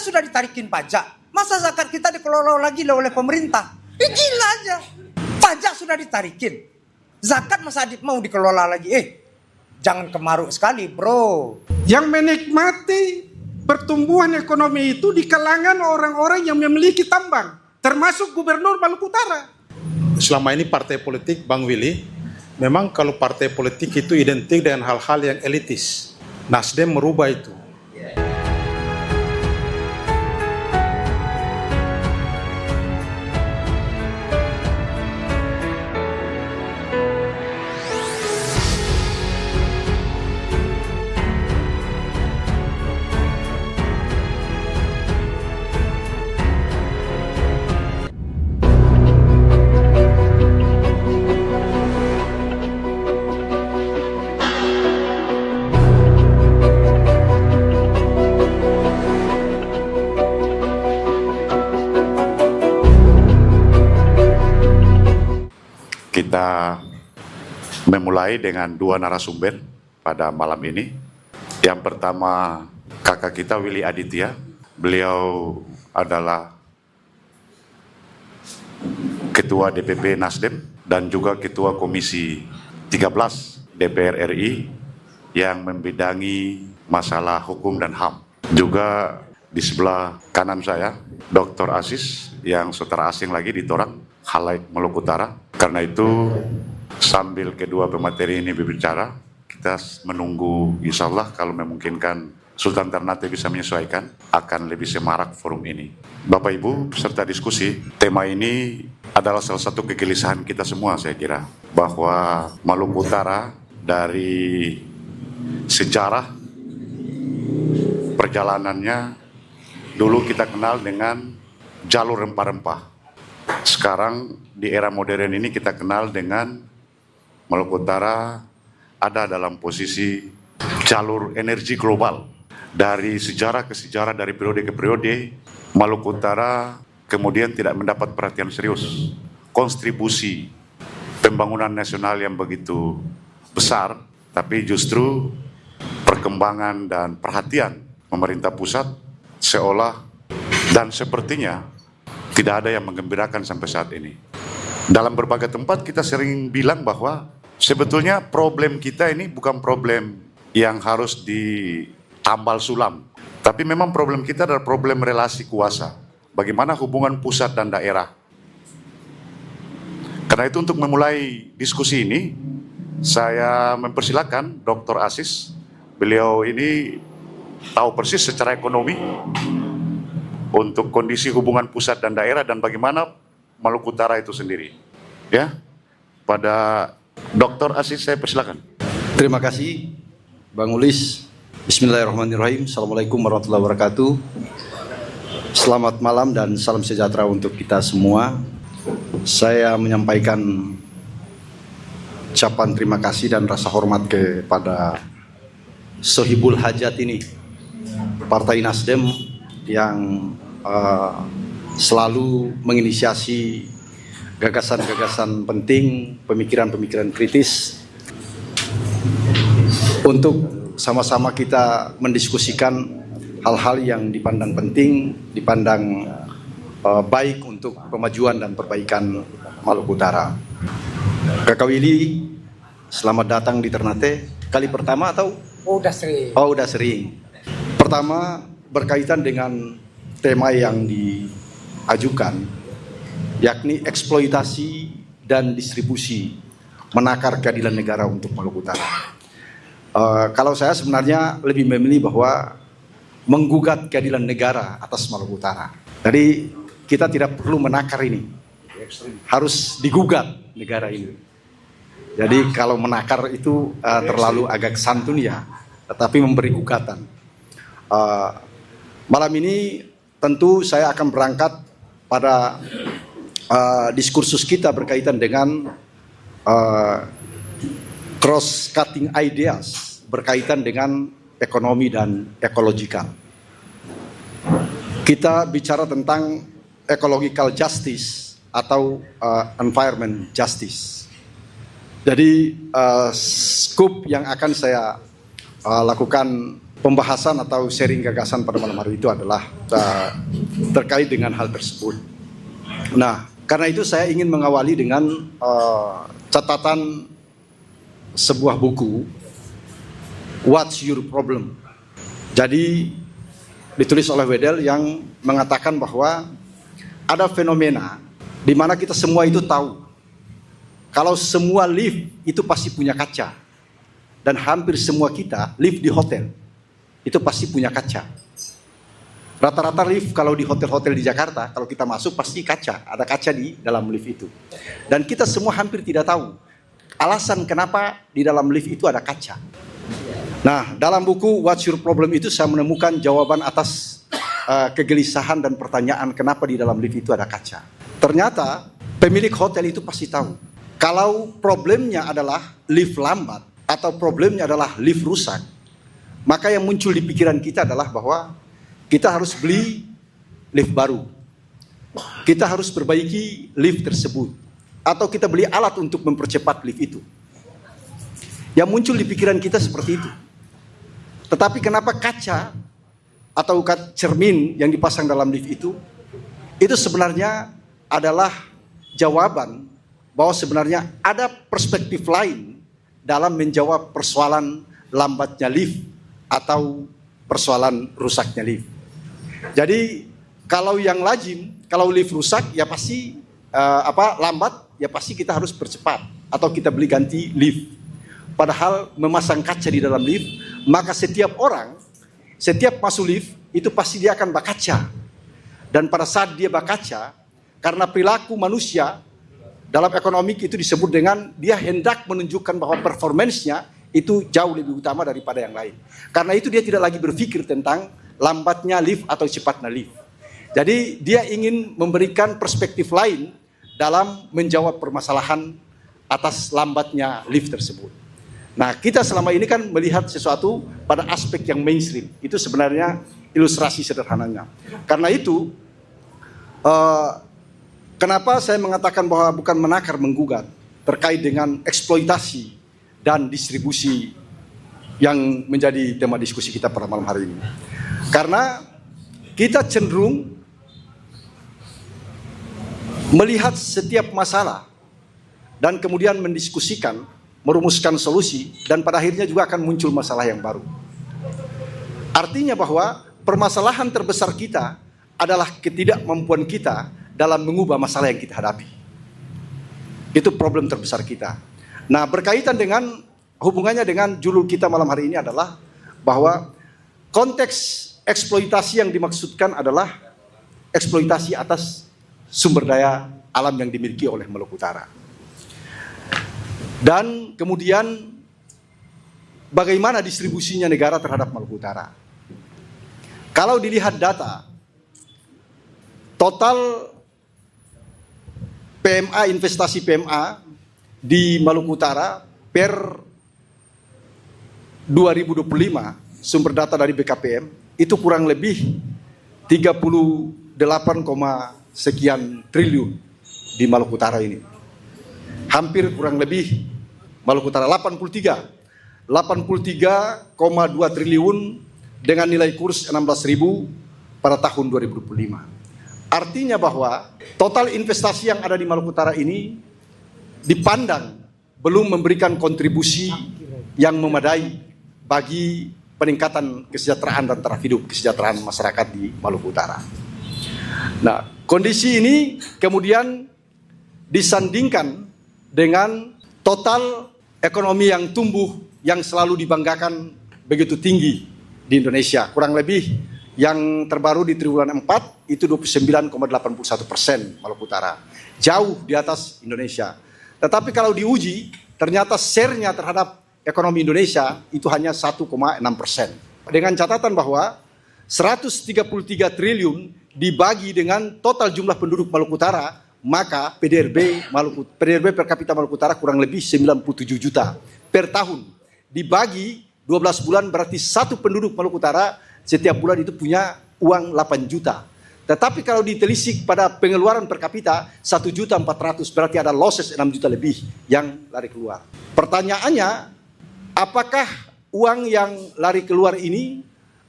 sudah ditarikin pajak. Masa zakat kita dikelola lagi oleh pemerintah? Gila aja. Pajak sudah ditarikin. Zakat masa mau dikelola lagi? Jangan kemaruk sekali, bro. Yang menikmati pertumbuhan ekonomi itu di kalangan orang-orang yang memiliki tambang, termasuk Gubernur Maluku Utara. Selama ini partai politik, Bang Willy, memang kalau partai politik itu identik dengan hal-hal yang elitis. Nasdem merubah itu. Kita memulai dengan dua narasumber pada malam ini. Yang pertama kakak kita Willy Aditya. Beliau adalah Ketua DPP Nasdem dan juga Ketua Komisi 13 DPR RI yang membidangi masalah hukum dan HAM. Juga di sebelah kanan saya Dr. Aziz yang saudara asing lagi di Torang, Halaik Maluku Utara. Karena itu sambil kedua pemateri ini berbicara, kita menunggu insya Allah kalau memungkinkan Sultan Ternate bisa menyesuaikan, akan lebih semarak forum ini. Bapak Ibu peserta diskusi, tema ini adalah salah satu kegelisahan kita semua saya kira, bahwa Maluku Utara dari sejarah perjalanannya dulu kita kenal dengan jalur rempah-rempah. Sekarang di era modern ini kita kenal dengan Maluku Utara ada dalam posisi jalur energi global. Dari sejarah ke sejarah, dari periode ke periode, Maluku Utara kemudian tidak mendapat perhatian serius. Kontribusi pembangunan nasional yang begitu besar, tapi justru perkembangan dan perhatian pemerintah pusat seolah dan sepertinya tidak ada yang menggembirakan sampai saat ini. Dalam berbagai tempat kita sering bilang bahwa sebetulnya problem kita ini bukan problem yang harus ditambal sulam. Tapi memang problem kita adalah problem relasi kuasa. Bagaimana hubungan pusat dan daerah. Karena itu untuk memulai diskusi ini, saya mempersilakan Dr. Aziz. Beliau ini tahu persis secara ekonomi untuk kondisi hubungan pusat dan daerah dan bagaimana Maluku Utara itu sendiri. Ya, pada Dr. Aziz saya persilakan. Terima kasih Bang Ulis. Bismillahirrahmanirrahim. Assalamualaikum warahmatullahi wabarakatuh. Selamat malam dan salam sejahtera untuk kita semua. Saya menyampaikan ucapan terima kasih dan rasa hormat kepada Sohibul Hajat ini, Partai Nasdem yang selalu menginisiasi gagasan-gagasan penting, pemikiran-pemikiran kritis untuk sama-sama kita mendiskusikan hal-hal yang dipandang penting, dipandang baik untuk kemajuan dan perbaikan Maluku Utara. Kakak Willy, selamat datang di Ternate. Kali pertama atau? Udah sering. Oh, udah sering. Pertama, berkaitan dengan tema yang diajukan, yakni eksploitasi dan distribusi menakar keadilan negara untuk Maluku Utara. Kalau saya sebenarnya lebih memilih bahwa menggugat keadilan negara atas Maluku Utara. Jadi kita tidak perlu menakar ini, harus digugat negara ini. Jadi kalau menakar itu terlalu agak santun ya, tetapi memberi gugatan. Malam ini tentu saya akan berangkat pada diskursus kita berkaitan dengan cross-cutting ideas berkaitan dengan ekonomi dan ekologikal. Kita bicara tentang ecological justice atau environment justice. Jadi scoop yang akan saya lakukan pembahasan atau sharing gagasan pada malam hari itu adalah terkait dengan hal tersebut. Nah, karena itu saya ingin mengawali dengan catatan sebuah buku, What's Your Problem? Jadi ditulis oleh Wedel yang mengatakan bahwa ada fenomena di mana kita semua itu tahu kalau semua lift itu pasti punya kaca, dan hampir semua kita lift di hotel itu pasti punya kaca. Rata-rata lift kalau di hotel-hotel di Jakarta, kalau kita masuk pasti kaca, ada kaca di dalam lift itu. Dan kita semua hampir tidak tahu alasan kenapa di dalam lift itu ada kaca. Nah, dalam buku What's Your Problem itu saya menemukan jawaban atas kegelisahan dan pertanyaan kenapa di dalam lift itu ada kaca. Ternyata pemilik hotel itu pasti tahu kalau problemnya adalah lift lambat atau problemnya adalah lift rusak, maka yang muncul di pikiran kita adalah bahwa kita harus beli lift baru, kita harus perbaiki lift tersebut, atau kita beli alat untuk mempercepat lift itu. Yang muncul di pikiran kita seperti itu. Tetapi kenapa kaca atau cermin yang dipasang dalam lift itu sebenarnya adalah jawaban bahwa sebenarnya ada perspektif lain dalam menjawab persoalan lambatnya lift atau persoalan rusaknya lift. Jadi kalau yang lazim, kalau lift rusak ya pasti lambat, ya pasti kita harus percepat atau kita beli ganti lift. Padahal memasang kaca di dalam lift, maka setiap orang, setiap masuk lift itu pasti dia akan berkaca. Dan pada saat dia berkaca, karena perilaku manusia dalam ekonomi itu disebut dengan dia hendak menunjukkan bahwa performance-nya itu jauh lebih utama daripada yang lain. Karena itu dia tidak lagi berpikir tentang lambatnya lift atau cepatnya lift. Jadi dia ingin memberikan perspektif lain dalam menjawab permasalahan atas lambatnya lift tersebut. Nah, kita selama ini kan melihat sesuatu pada aspek yang mainstream. Itu sebenarnya ilustrasi sederhananya. Karena itu, kenapa saya mengatakan bahwa bukan menakar menggugat terkait dengan eksploitasi dan distribusi yang menjadi tema diskusi kita pada malam hari ini. Karena kita cenderung melihat setiap masalah dan kemudian mendiskusikan, merumuskan solusi, dan pada akhirnya juga akan muncul masalah yang baru. Artinya bahwa permasalahan terbesar kita adalah ketidakmampuan kita dalam mengubah masalah yang kita hadapi. Itu problem terbesar kita. Nah, berkaitan dengan hubungannya dengan judul kita malam hari ini adalah bahwa konteks eksploitasi yang dimaksudkan adalah eksploitasi atas sumber daya alam yang dimiliki oleh Maluku Utara. Dan kemudian bagaimana distribusinya negara terhadap Maluku Utara. Kalau dilihat data, total PMA, investasi PMA di Maluku Utara per 2025, sumber data dari BKPM, itu kurang lebih 38, sekian triliun di Maluku Utara ini. Hampir kurang lebih Maluku Utara 83,2 triliun dengan nilai kurs 16.000 pada tahun 2025. Artinya bahwa total investasi yang ada di Maluku Utara ini dipandang belum memberikan kontribusi yang memadai bagi peningkatan kesejahteraan dan taraf hidup kesejahteraan masyarakat di Maluku Utara. Nah, kondisi ini kemudian disandingkan dengan total ekonomi yang tumbuh yang selalu dibanggakan begitu tinggi di Indonesia. Kurang lebih yang terbaru di triwulan 4 itu 29,81% Maluku Utara. Jauh di atas Indonesia. Tetapi kalau diuji, ternyata share-nya terhadap ekonomi Indonesia itu hanya 1,6%. Dengan catatan bahwa 133 triliun dibagi dengan total jumlah penduduk Maluku Utara, maka PDRB per kapita Maluku Utara kurang lebih 97 juta per tahun. Dibagi 12 bulan berarti satu penduduk Maluku Utara setiap bulan itu punya uang 8 juta. Tetapi kalau ditelisik pada pengeluaran per kapita 1.400.000 berarti ada losses 6 juta lebih yang lari keluar. Pertanyaannya, apakah uang yang lari keluar ini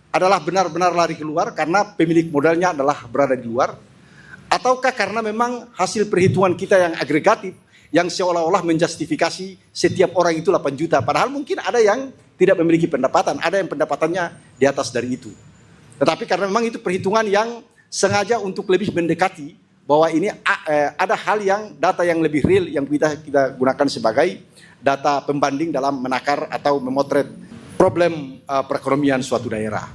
adalah benar-benar lari keluar karena pemilik modalnya adalah berada di luar, ataukah karena memang hasil perhitungan kita yang agregatif yang seolah-olah menjustifikasi setiap orang itu 8 juta, padahal mungkin ada yang tidak memiliki pendapatan, ada yang pendapatannya di atas dari itu. Tetapi karena memang itu perhitungan yang sengaja untuk lebih mendekati bahwa ini ada hal yang data yang lebih real yang kita gunakan sebagai data pembanding dalam menakar atau memotret problem perekonomian suatu daerah.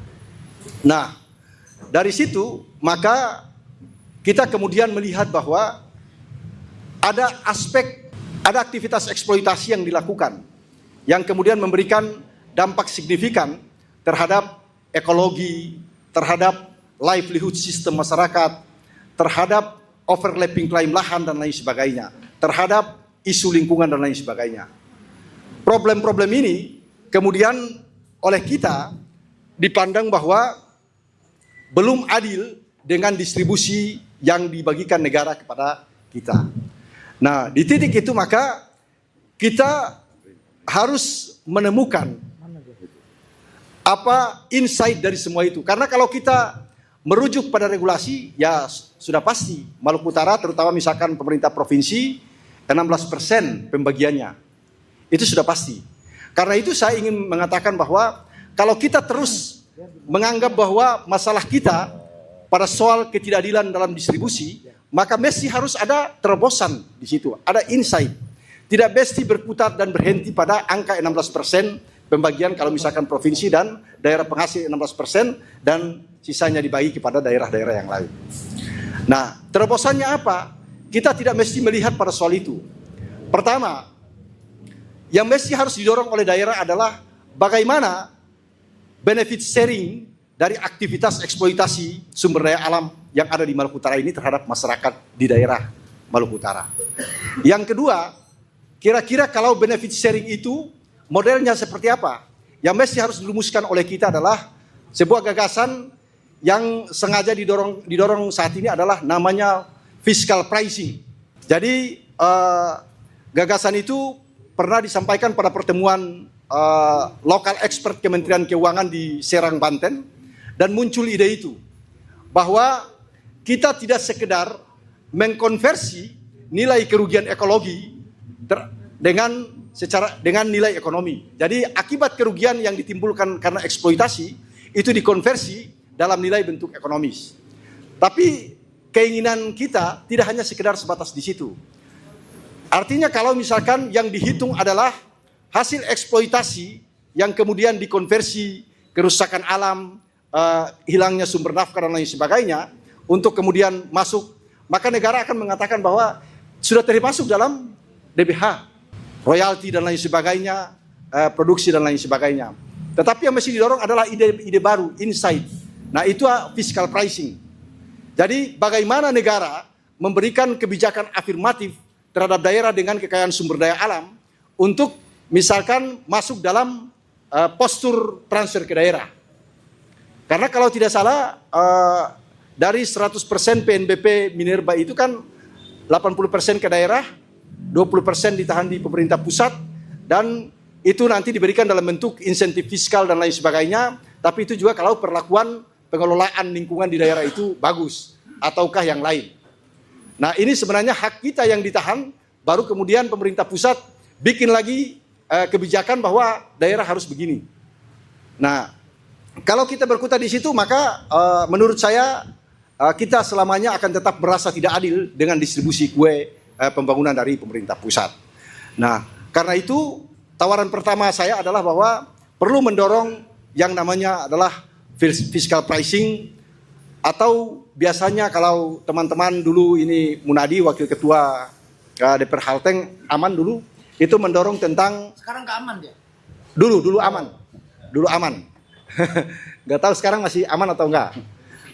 Nah, dari situ maka kita kemudian melihat bahwa ada aktivitas eksploitasi yang dilakukan yang kemudian memberikan dampak signifikan terhadap ekologi, terhadap livelihood system masyarakat, terhadap overlapping klaim lahan dan lain sebagainya, terhadap isu lingkungan dan lain sebagainya. Problem-problem ini kemudian oleh kita dipandang bahwa belum adil dengan distribusi yang dibagikan negara kepada kita. Nah, di titik itu maka kita harus menemukan apa insight dari semua itu. Karena kalau kita merujuk pada regulasi, ya sudah pasti Maluku Utara, terutama misalkan pemerintah provinsi, 16% pembagiannya. Itu sudah pasti. Karena itu saya ingin mengatakan bahwa kalau kita terus menganggap bahwa masalah kita pada soal ketidakadilan dalam distribusi, maka mesti harus ada terobosan di situ, ada insight. Tidak mesti berputar dan berhenti pada angka 16% pembagian kalau misalkan provinsi dan daerah penghasil 16% dan sisanya dibagi kepada daerah-daerah yang lain. Nah, terobosannya apa? Kita tidak mesti melihat pada soal itu. Pertama, yang mesti harus didorong oleh daerah adalah bagaimana benefit sharing dari aktivitas eksploitasi sumber daya alam yang ada di Maluku Utara ini terhadap masyarakat di daerah Maluku Utara. Yang kedua, kira-kira kalau benefit sharing itu modelnya seperti apa? Yang mesti harus dirumuskan oleh kita adalah sebuah gagasan yang sengaja didorong saat ini adalah namanya fiscal pricing. Jadi gagasan itu pernah disampaikan pada pertemuan lokal expert Kementerian Keuangan di Serang, Banten, dan muncul ide itu bahwa kita tidak sekedar mengkonversi nilai kerugian ekologi dengan nilai ekonomi. Jadi akibat kerugian yang ditimbulkan karena eksploitasi itu dikonversi dalam nilai bentuk ekonomis. Tapi keinginan kita tidak hanya sekedar sebatas di situ. Artinya kalau misalkan yang dihitung adalah hasil eksploitasi yang kemudian dikonversi kerusakan alam, hilangnya sumber nafkah dan lain sebagainya, untuk kemudian masuk, maka negara akan mengatakan bahwa sudah termasuk dalam DBH, royalti dan lain sebagainya, produksi dan lain sebagainya. Tetapi yang mesti didorong adalah ide baru, insight. Nah, itu fiscal pricing. Jadi bagaimana negara memberikan kebijakan afirmatif terhadap daerah dengan kekayaan sumber daya alam untuk misalkan masuk dalam postur transfer ke daerah. Karena kalau tidak salah dari 100% PNBP Minerba itu kan 80% ke daerah, 20% ditahan di pemerintah pusat, dan itu nanti diberikan dalam bentuk insentif fiskal dan lain sebagainya. Tapi itu juga kalau perlakuan pengelolaan lingkungan di daerah itu bagus ataukah yang lain. Nah, ini sebenarnya hak kita yang ditahan, baru kemudian pemerintah pusat bikin lagi kebijakan bahwa daerah harus begini. Nah, kalau kita berkutat di situ, maka menurut saya kita selamanya akan tetap merasa tidak adil dengan distribusi kue pembangunan dari pemerintah pusat. Nah, karena itu tawaran pertama saya adalah bahwa perlu mendorong yang namanya adalah fiscal pricing, atau biasanya kalau teman-teman dulu ini Munadi, wakil ketua DPR Halteng, aman dulu, itu mendorong tentang... Sekarang nggak aman dia? Dulu aman. Nggak tahu sekarang masih aman atau enggak,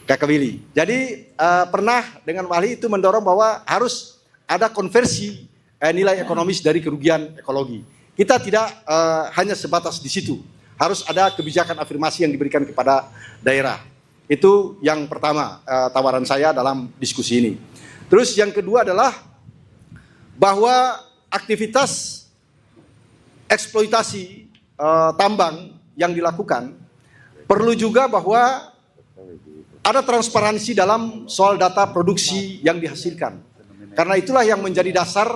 Kakak Willy. Jadi pernah dengan Wali itu mendorong bahwa harus ada konversi nilai ekonomis dari kerugian ekologi. Kita tidak hanya sebatas di situ, harus ada kebijakan afirmasi yang diberikan kepada daerah. Itu yang pertama tawaran saya dalam diskusi ini. Terus yang kedua adalah bahwa aktivitas eksploitasi tambang yang dilakukan, perlu juga bahwa ada transparansi dalam soal data produksi yang dihasilkan. Karena itulah yang menjadi dasar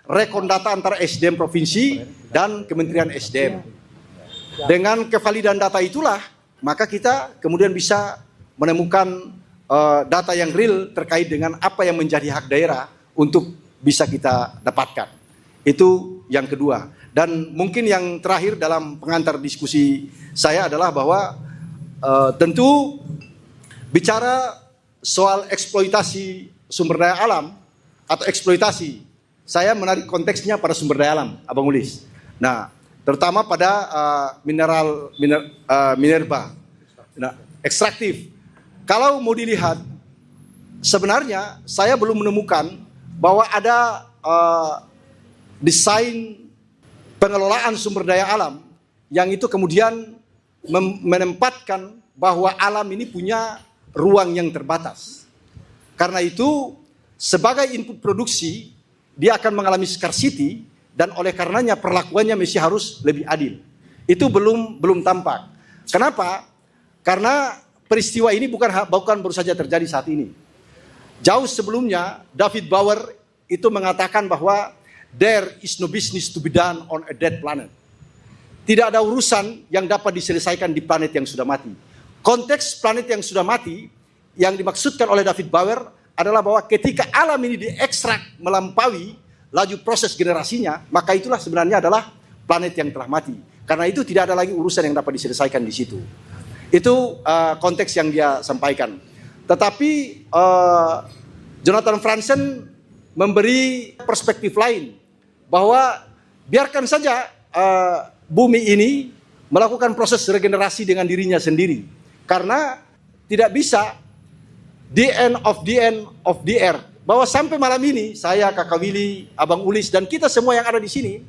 rekon data antara SDM provinsi dan Kementerian SDM. Dengan kevalidan data itulah, maka kita kemudian bisa menemukan data yang real terkait dengan apa yang menjadi hak daerah untuk bisa kita dapatkan. Itu yang kedua. Dan mungkin yang terakhir dalam pengantar diskusi saya adalah bahwa tentu bicara soal eksploitasi sumber daya alam atau eksploitasi, saya menarik konteksnya pada sumber daya alam, Abang Ulis. Nah, terutama pada minerba, ekstraktif. Kalau mau dilihat, sebenarnya saya belum menemukan bahwa ada desain pengelolaan sumber daya alam yang itu kemudian menempatkan bahwa alam ini punya ruang yang terbatas. Karena itu, sebagai input produksi, dia akan mengalami scarcity dan oleh karenanya perlakuannya mesti harus lebih adil. Itu belum tampak. Kenapa? Karena peristiwa ini bukan baru saja terjadi saat ini. Jauh sebelumnya, David Bauer itu mengatakan bahwa there is no business to be done on a dead planet. Tidak ada urusan yang dapat diselesaikan di planet yang sudah mati. Konteks planet yang sudah mati yang dimaksudkan oleh David Bauer adalah bahwa ketika alam ini diekstrak melampaui laju proses generasinya, maka itulah sebenarnya adalah planet yang telah mati. Karena itu tidak ada lagi urusan yang dapat diselesaikan di situ. Itu konteks yang dia sampaikan. Tetapi Jonathan Franzen memberi perspektif lain bahwa biarkan saja bumi ini melakukan proses regenerasi dengan dirinya sendiri, karena tidak bisa the end of the earth, bahwa sampai malam ini saya, Kakak Willy, Abang Ulis dan kita semua yang ada di sini,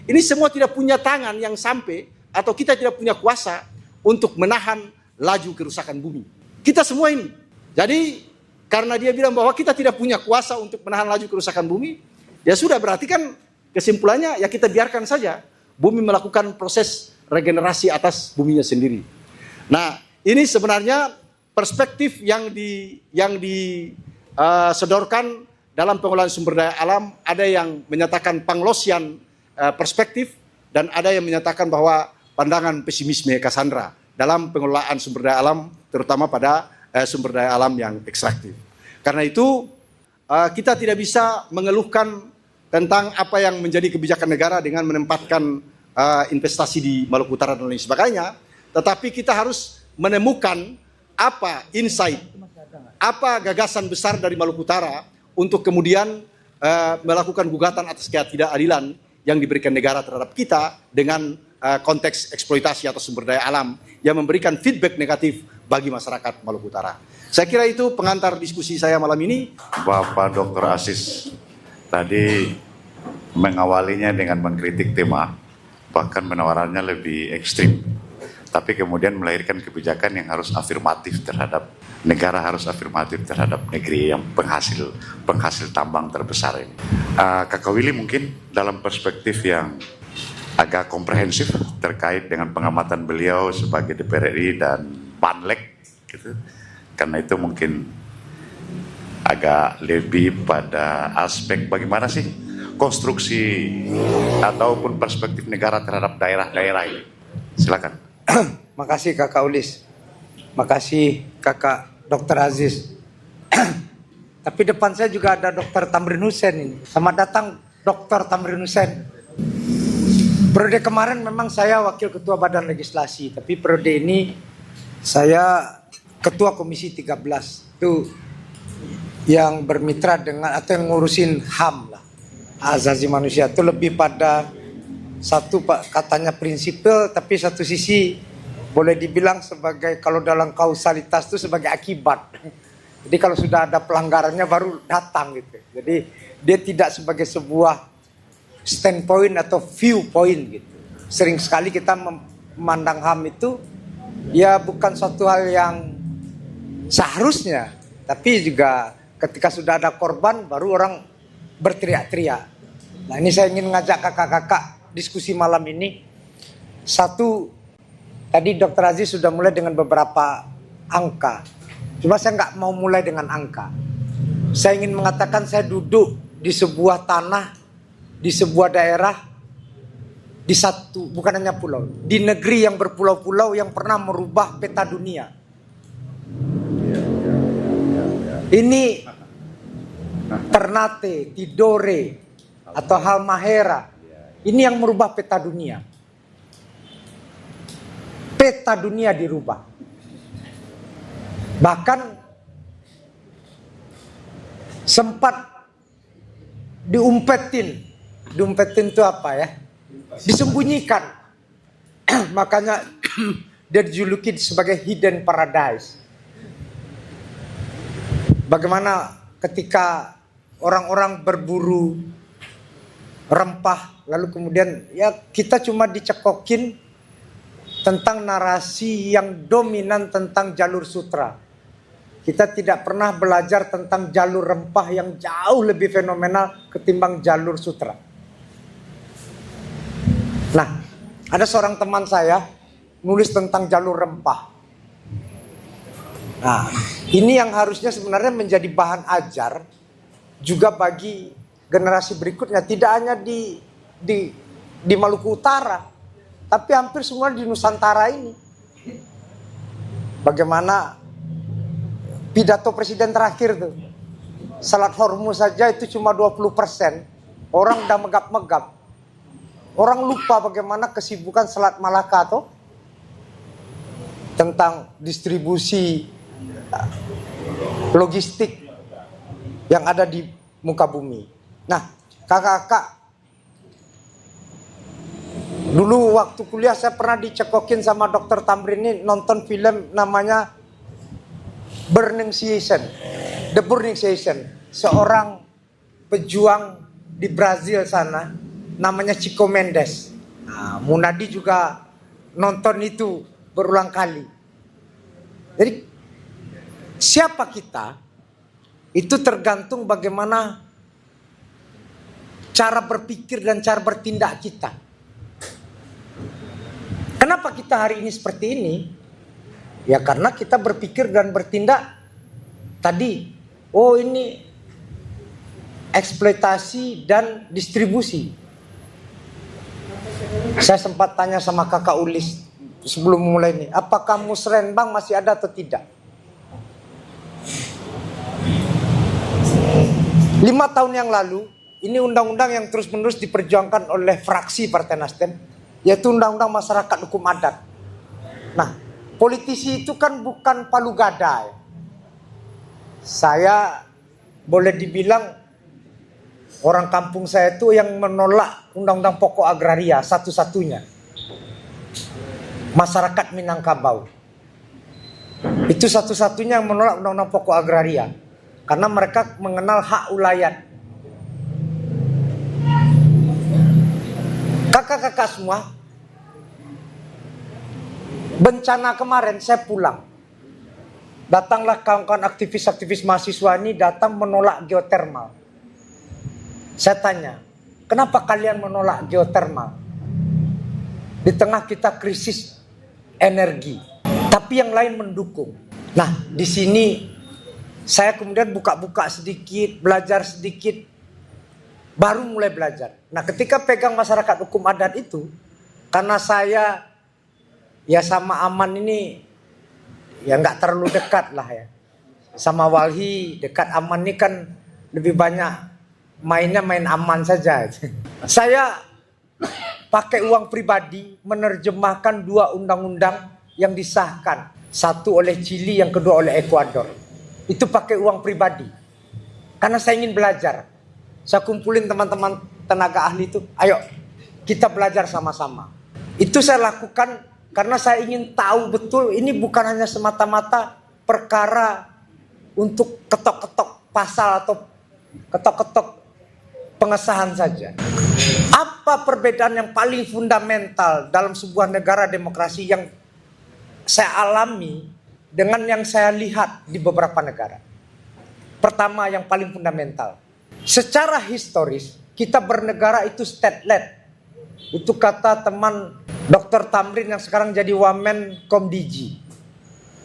ini semua tidak punya tangan yang sampai atau kita tidak punya kuasa untuk menahan laju kerusakan bumi. Kita semua ini. Jadi karena dia bilang bahwa kita tidak punya kuasa untuk menahan laju kerusakan bumi, ya sudah, berarti kan kesimpulannya ya kita biarkan saja bumi melakukan proses regenerasi atas buminya sendiri. Nah, ini sebenarnya perspektif yang disodorkan dalam pengelolaan sumber daya alam. Ada yang menyatakan Panglosian perspektif dan ada yang menyatakan bahwa pandangan pesimisme Cassandra dalam pengelolaan sumber daya alam, terutama pada sumber daya alam yang ekstraktif. Karena itu kita tidak bisa mengeluhkan tentang apa yang menjadi kebijakan negara dengan menempatkan investasi di Maluku Utara dan lain sebagainya, tetapi kita harus menemukan apa insight, apa gagasan besar dari Maluku Utara untuk kemudian melakukan gugatan atas ketidakadilan yang diberikan negara terhadap kita dengan konteks eksploitasi atau sumber daya alam yang memberikan feedback negatif bagi masyarakat Maluku Utara. Saya kira itu pengantar diskusi saya malam ini. Bapak Dr. Aziz tadi mengawalinya dengan mengkritik tema, bahkan menawarannya lebih ekstrim. Tapi kemudian melahirkan kebijakan yang harus afirmatif terhadap negara, harus afirmatif terhadap negeri yang penghasil tambang terbesar ini. Kakak Willy mungkin dalam perspektif yang agak komprehensif terkait dengan pengamatan beliau sebagai DPR RI dan Panlek, gitu. Karena itu mungkin agak lebih pada aspek bagaimana sih konstruksi ataupun perspektif negara terhadap daerah-daerah ini. Silakan. Makasih Kakak Ulis. Makasih Kakak Dr. Aziz. Tapi depan saya juga ada Dr. Tamrin Hussein ini. Selamat datang Dr. Tamrin Hussein. Periode kemarin memang saya Wakil Ketua Badan Legislasi, tapi periode ini saya Ketua Komisi 13. Itu yang bermitra dengan atau yang ngurusin HAM lah, asasi manusia. Itu lebih pada satu Pak katanya prinsipil, tapi satu sisi boleh dibilang sebagai kalau dalam kausalitas itu sebagai akibat. Jadi kalau sudah ada pelanggarannya baru datang gitu. Jadi dia tidak sebagai sebuah standpoint atau viewpoint gitu. Sering sekali kita memandang HAM itu ya bukan suatu hal yang seharusnya, tapi juga ketika sudah ada korban baru orang berteriak-teriak. Nah, ini saya ingin ngajak kakak-kakak diskusi malam ini. Satu, Tadi Dr. Aziz sudah mulai dengan beberapa angka. Cuma saya nggak mau mulai dengan angka. Saya ingin mengatakan saya duduk di sebuah tanah, di sebuah daerah, di satu, bukan hanya pulau, di negeri yang berpulau-pulau yang pernah merubah peta dunia. Ini Ternate, Tidore, atau Halmahera. Ini yang merubah peta dunia. Peta dunia dirubah. Bahkan sempat diumpetin. Diumpetin itu apa ya? Disembunyikan. Makanya dia dijuluki sebagai hidden paradise. Bagaimana ketika orang-orang berburu rempah, lalu kemudian ya kita cuma dicekokin tentang narasi yang dominan tentang jalur sutra. Kita tidak pernah belajar tentang jalur rempah yang jauh lebih fenomenal ketimbang jalur sutra. Nah, ada seorang teman saya nulis tentang jalur rempah. Nah, ini yang harusnya sebenarnya menjadi bahan ajar juga bagi generasi berikutnya, tidak hanya di Maluku Utara, tapi hampir semua di Nusantara ini. Bagaimana pidato presiden terakhir tuh, Selat Hormuz saja itu cuma 20%. Orang udah megap-megap. Orang lupa bagaimana kesibukan Selat Malaka tuh, tentang distribusi logistik yang ada di muka bumi. Nah, kakak-kakak, dulu waktu kuliah saya pernah dicekokin sama Dr. Tamrin ini nonton film namanya Burning Season. The Burning Season. Seorang pejuang di Brazil sana namanya Chico Mendes. Nah, Munadi juga nonton itu berulang kali. Jadi siapa kita itu tergantung bagaimana cara berpikir dan cara bertindak kita. Kenapa kita hari ini seperti ini? Ya karena kita berpikir dan bertindak tadi. Oh ini eksploitasi dan distribusi. Saya sempat tanya sama kakak Ulis sebelum mulai ini. Apakah musrenbang masih ada atau tidak? 5 tahun yang lalu, ini undang-undang yang terus-menerus diperjuangkan oleh fraksi Partai Nasdem, yaitu Undang-Undang Masyarakat Hukum Adat. Nah, politisi itu kan bukan palu gada. Saya boleh dibilang orang kampung saya itu yang menolak Undang-Undang Pokok Agraria satu-satunya. Masyarakat Minangkabau. Itu satu-satunya yang menolak Undang-Undang Pokok Agraria. Karena mereka mengenal hak ulayat. Kakak-kakak semua, bencana kemarin saya pulang. Datanglah kawan-kawan aktivis-aktivis mahasiswa ini datang menolak geotermal. Saya tanya, kenapa kalian menolak geotermal? Di tengah kita krisis energi, tapi yang lain mendukung. Nah, di sini saya kemudian buka-buka sedikit, belajar sedikit, baru mulai belajar. Nah, ketika pegang masyarakat hukum adat itu, karena saya ya sama Aman ini ya nggak terlalu dekat lah ya. Sama Walhi dekat, Aman ini kan lebih banyak mainnya main aman saja. Saya pakai uang pribadi menerjemahkan 2 undang-undang yang disahkan. Satu oleh Chili, yang kedua oleh Ekuador. Itu pakai uang pribadi. Karena saya ingin belajar. Saya kumpulin teman-teman tenaga ahli itu. Ayo kita belajar sama-sama. Itu saya lakukan karena saya ingin tahu betul ini bukan hanya semata-mata perkara untuk ketok-ketok pasal atau ketok-ketok pengesahan saja. Apa perbedaan yang paling fundamental dalam sebuah negara demokrasi yang saya alami dengan yang saya lihat di beberapa negara? Pertama, yang paling fundamental, secara historis kita bernegara itu state-led. Itu kata teman Dr. Tamrin yang sekarang jadi Wamen Komdiji,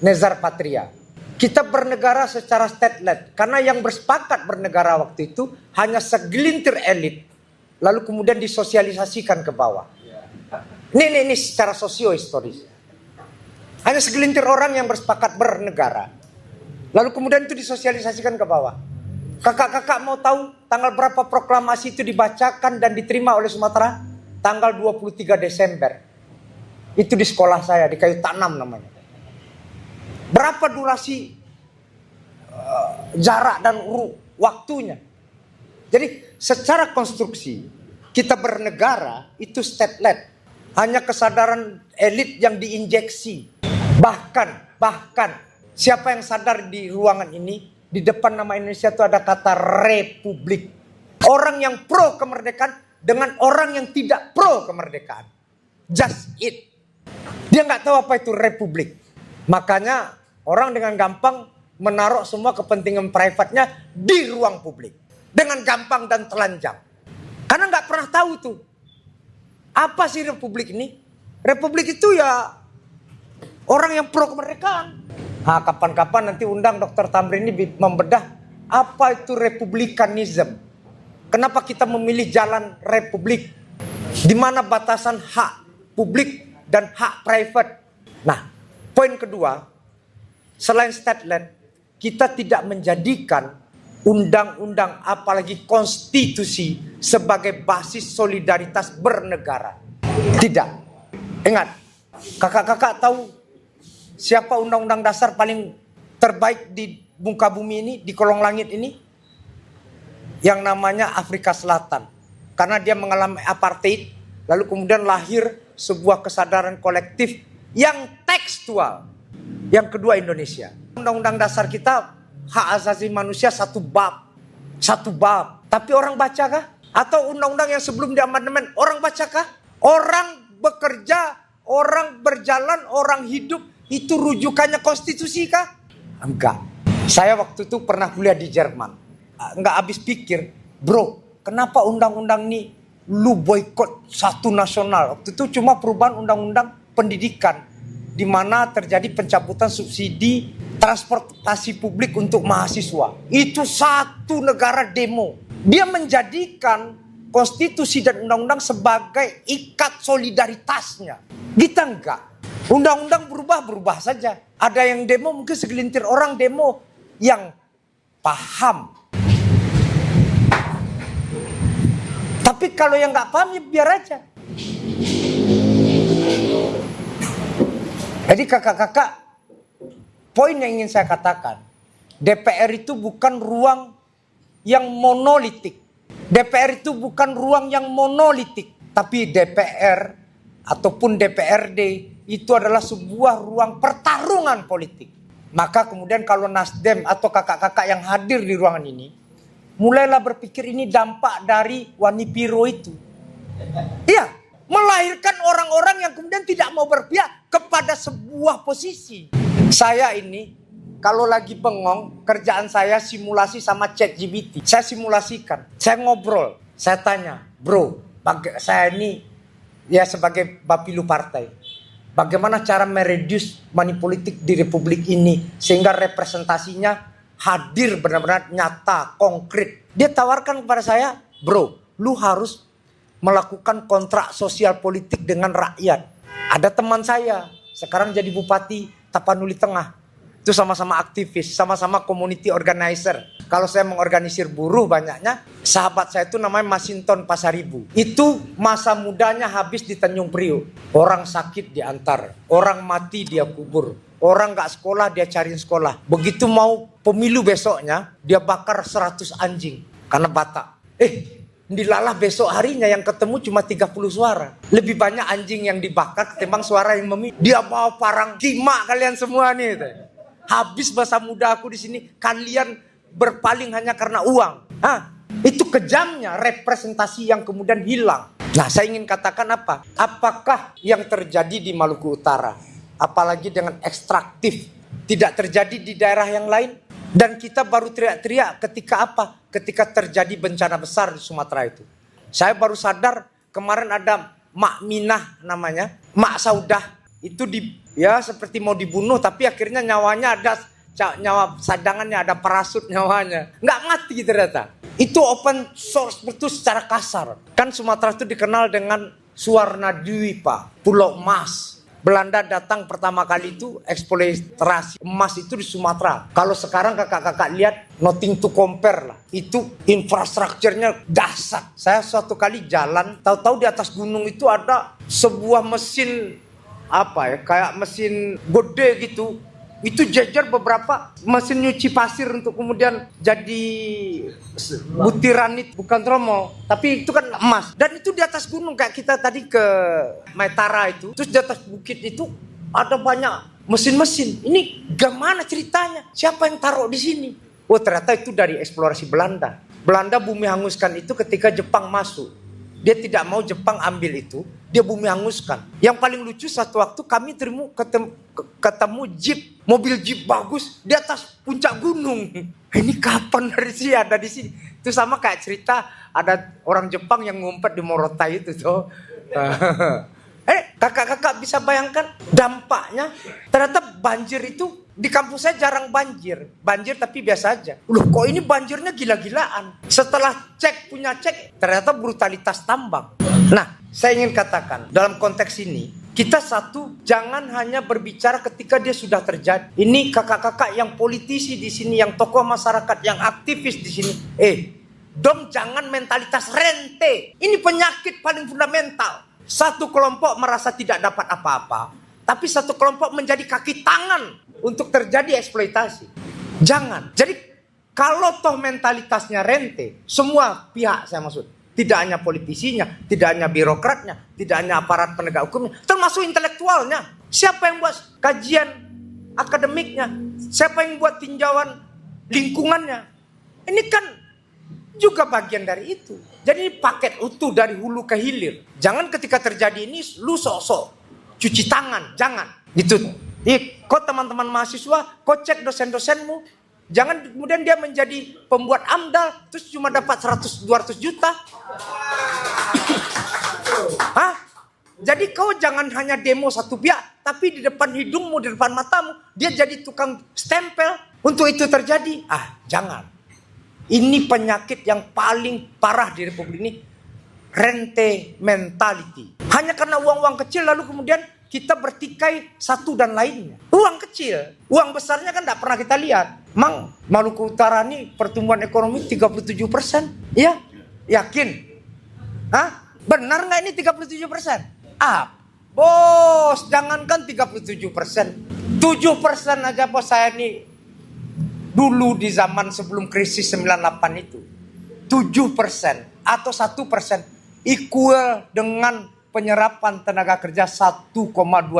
Nezar Patria. Kita bernegara secara stateless karena yang bersepakat bernegara waktu itu hanya segelintir elit, lalu kemudian disosialisasikan ke bawah. Ini secara sosio-historis. Hanya segelintir orang yang bersepakat bernegara, lalu kemudian itu disosialisasikan ke bawah. Kakak-kakak mau tahu tanggal berapa proklamasi itu dibacakan dan diterima oleh Sumatera? Tanggal 23 Desember. Itu di sekolah saya, di Kayu Tanam namanya. Berapa durasi jarak dan waktunya? Jadi secara konstruksi kita bernegara itu stateless. Hanya kesadaran elit yang diinjeksi. Bahkan siapa yang sadar di ruangan ini, di depan nama Indonesia itu ada kata republik. Orang yang pro kemerdekaan dengan orang yang tidak pro kemerdekaan. Just it. Dia nggak tahu apa itu republik. Makanya orang dengan gampang menaruh semua kepentingan privatnya di ruang publik. Dengan gampang dan telanjang. Karena nggak pernah tahu tuh. Apa sih republik ini? Republik itu ya orang yang pro kemerdekaan. Nah, kapan-kapan nanti undang Dr. Tamrin ini membedah apa itu republikanisme. Kenapa kita memilih jalan republik? Di mana batasan hak publik dan hak private. Nah, poin kedua, selain stateless, kita tidak menjadikan undang-undang apalagi konstitusi sebagai basis solidaritas bernegara. Tidak. Ingat, kakak-kakak tahu siapa undang-undang dasar paling terbaik di muka bumi ini, di kolong langit ini? Yang namanya Afrika Selatan. Karena dia mengalami apartheid, lalu kemudian lahir sebuah kesadaran kolektif yang tekstual. Yang kedua Indonesia. Undang-undang dasar kita hak asasi manusia satu bab. Tapi orang baca kah? Atau undang-undang yang sebelum diamandemen orang baca kah? Orang bekerja, orang berjalan, orang hidup itu rujukannya konstitusi kah? Enggak. Saya waktu itu pernah kuliah di Jerman. Enggak habis pikir, bro, kenapa undang-undang ini lu boikot satu nasional? Waktu itu cuma perubahan undang-undang pendidikan, di mana terjadi pencabutan subsidi transportasi publik untuk mahasiswa. Itu satu negara demo. Dia menjadikan konstitusi dan undang-undang sebagai ikat solidaritasnya. Kita enggak. Undang-undang berubah saja. Ada yang demo, mungkin segelintir orang demo yang paham. Tapi kalau yang nggak paham ya biar aja. Jadi kakak-kakak, poin yang ingin saya katakan, DPR itu bukan ruang yang monolitik. DPR itu bukan ruang yang monolitik. Tapi DPR ataupun DPRD itu adalah sebuah ruang pertarungan politik. Maka kemudian kalau Nasdem atau kakak-kakak yang hadir di ruangan ini, mulailah berpikir ini dampak dari Wanipiro itu. Iya, melahirkan orang-orang yang kemudian tidak mau berpihak kepada sebuah posisi. Saya ini kalau lagi bengong, kerjaan saya simulasi sama ChatGPT. Saya simulasikan, saya ngobrol, saya tanya, bro, saya ini ya sebagai bapilu partai, bagaimana cara mereduce money politik di republik ini sehingga representasinya hadir benar-benar nyata, konkret. Dia tawarkan kepada saya, bro, lu harus melakukan kontrak sosial politik dengan rakyat. Ada teman saya, sekarang jadi Bupati Tapanuli Tengah. Itu sama-sama aktivis, sama-sama community organizer. Kalau saya mengorganisir buruh banyaknya, sahabat saya itu namanya Masinton Pasaribu. Itu masa mudanya habis di Tanjung Priok. Orang sakit diantar, orang mati dia kubur. Orang gak sekolah dia cariin sekolah. Begitu mau pemilu besoknya, dia bakar 100 anjing. Karena Batak. Dilalah besok harinya yang ketemu cuma 30 suara. Lebih banyak anjing yang dibakar ketimbang suara yang memilih. Dia bawa parang, kimak kalian semua nih. Habis masa muda aku di sini, kalian berpaling hanya karena uang. Itu kejamnya representasi yang kemudian hilang. Nah, saya ingin katakan apa? Apakah yang terjadi di Maluku Utara, apalagi dengan ekstraktif, tidak terjadi di daerah yang lain? Dan kita baru teriak-teriak ketika apa? Ketika terjadi bencana besar di Sumatera itu. Saya baru sadar kemarin ada Mak Minah namanya, Mak Saudah. Itu seperti mau dibunuh, tapi akhirnya nyawanya ada, nyawa sadangannya ada parasut nyawanya. Nggak mati ternyata. Itu open source betul secara kasar. Kan Sumatera itu dikenal dengan Suwarna Dwipa, Pulau Emas. Belanda datang pertama kali itu eksploitasi emas itu di Sumatera. Kalau sekarang kakak-kakak lihat, nothing to compare lah. Itu infrastrukturnya dahsyat. Saya suatu kali jalan, tahu-tahu di atas gunung itu ada sebuah mesin kayak mesin gede gitu. Itu jajar beberapa mesin nyuci pasir untuk kemudian jadi butiranit, bukan tromol, tapi itu kan emas. Dan itu di atas gunung kayak kita tadi ke Maitara itu. Terus di atas bukit itu ada banyak mesin-mesin. Ini gimana ceritanya? Siapa yang taruh di sini? Oh, ternyata itu dari eksplorasi Belanda. Belanda bumi hanguskan itu ketika Jepang masuk. Dia tidak mau Jepang ambil itu, dia bumi hanguskan. Yang paling lucu satu waktu kami ketemu jeep, mobil jeep bagus di atas puncak gunung. Ini kapan dari sini ada di sini? Itu sama kayak cerita ada orang Jepang yang ngumpet di Morotai itu tuh. Kakak-kakak bisa bayangkan dampaknya. Ternyata banjir itu di kampus saya jarang banjir tapi biasa aja. Loh, kok ini banjirnya gila-gilaan. Setelah punya cek, ternyata brutalitas tambang. Nah, saya ingin katakan dalam konteks ini, kita jangan hanya berbicara ketika dia sudah terjadi. Ini kakak-kakak yang politisi di sini, yang tokoh masyarakat, yang aktivis di sini. Jangan mentalitas rente. Ini penyakit paling fundamental. Satu kelompok merasa tidak dapat apa-apa, tapi satu kelompok menjadi kaki tangan untuk terjadi eksploitasi. Jangan. Jadi kalau toh mentalitasnya rente, semua pihak saya maksud, tidak hanya politisinya, tidak hanya birokratnya, tidak hanya aparat penegak hukumnya, termasuk intelektualnya. Siapa yang buat kajian akademiknya? Siapa yang buat tinjauan lingkungannya? Ini kan juga bagian dari itu. Jadi ini paket utuh dari hulu ke hilir. Jangan ketika terjadi ini lu sok-sok cuci tangan, jangan. Gitu. Kau teman-teman mahasiswa, kau cek dosen-dosenmu. Jangan kemudian dia menjadi pembuat AMDAL terus cuma dapat 100-200 juta. Jadi kau jangan hanya demo satu pihak, tapi di depan hidungmu, di depan matamu, dia jadi tukang stempel. Untuk itu terjadi, jangan. Ini penyakit yang paling parah di Republik ini. Rente mentality. Hanya karena uang-uang kecil lalu kemudian kita bertikai satu dan lainnya. Uang kecil. Uang besarnya kan tidak pernah kita lihat. Maluku Utara ini pertumbuhan ekonomi 37%. Iya? Yakin? Benar nggak ini 37%? Bos, jangankan 37%. 7% aja bos saya nih. Dulu di zaman sebelum krisis 98 itu 7% atau 1% equal dengan penyerapan tenaga kerja 1,2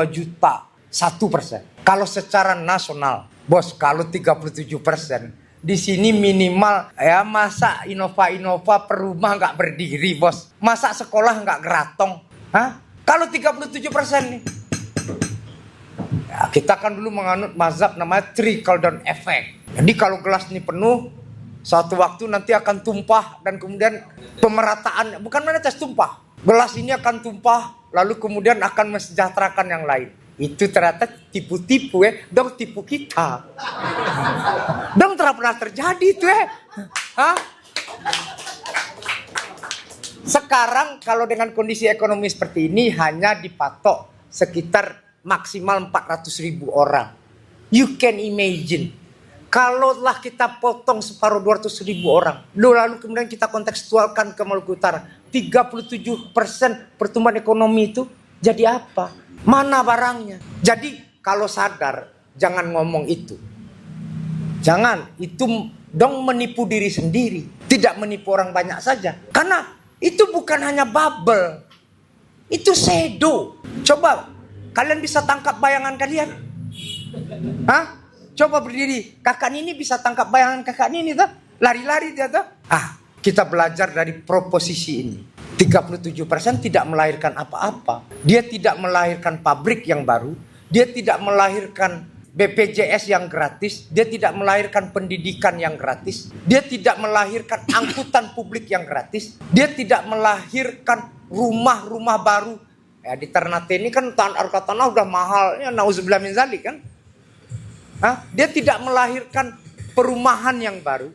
juta. 1%. Kalau secara nasional, bos, kalau 37% di sini minimal masa Innova per rumah nggak berdiri, bos. Masa sekolah nggak geratong. Kalau 37% nih. Kita kan dulu menganut mazhab namanya trickle down effect. Jadi kalau gelas ini penuh, suatu waktu nanti akan tumpah dan kemudian pemerataan, bukan menetes, tumpah. Gelas ini akan tumpah, lalu kemudian akan mensejahterakan yang lain. Itu ternyata tipu-tipu dong tipu kita. Dong pernah terjadi itu Sekarang kalau dengan kondisi ekonomi seperti ini hanya dipatok sekitar maksimal 400.000 orang. You can imagine. Kalaulah kita potong separuh 200.000 orang. Lalu kemudian kita kontekstualkan ke Maluku Utara. 37% pertumbuhan ekonomi itu jadi apa? Mana barangnya? Jadi kalau sadar jangan ngomong itu. Jangan. Itu dong menipu diri sendiri. Tidak menipu orang banyak saja. Karena itu bukan hanya bubble. Itu shadow. Coba kalian bisa tangkap bayangan kalian? Coba berdiri. Kakak ini bisa tangkap bayangan kakak ini tuh. Lari-lari dia tuh. Kita belajar dari proposisi ini. 37% tidak melahirkan apa-apa. Dia tidak melahirkan pabrik yang baru. Dia tidak melahirkan BPJS yang gratis. Dia tidak melahirkan pendidikan yang gratis. Dia tidak melahirkan angkutan publik yang gratis. Dia tidak melahirkan rumah-rumah baru Ya di Ternate ini kan harga tanah udah mahal, ya nauzubillah min zalik kan. Dia tidak melahirkan perumahan yang baru.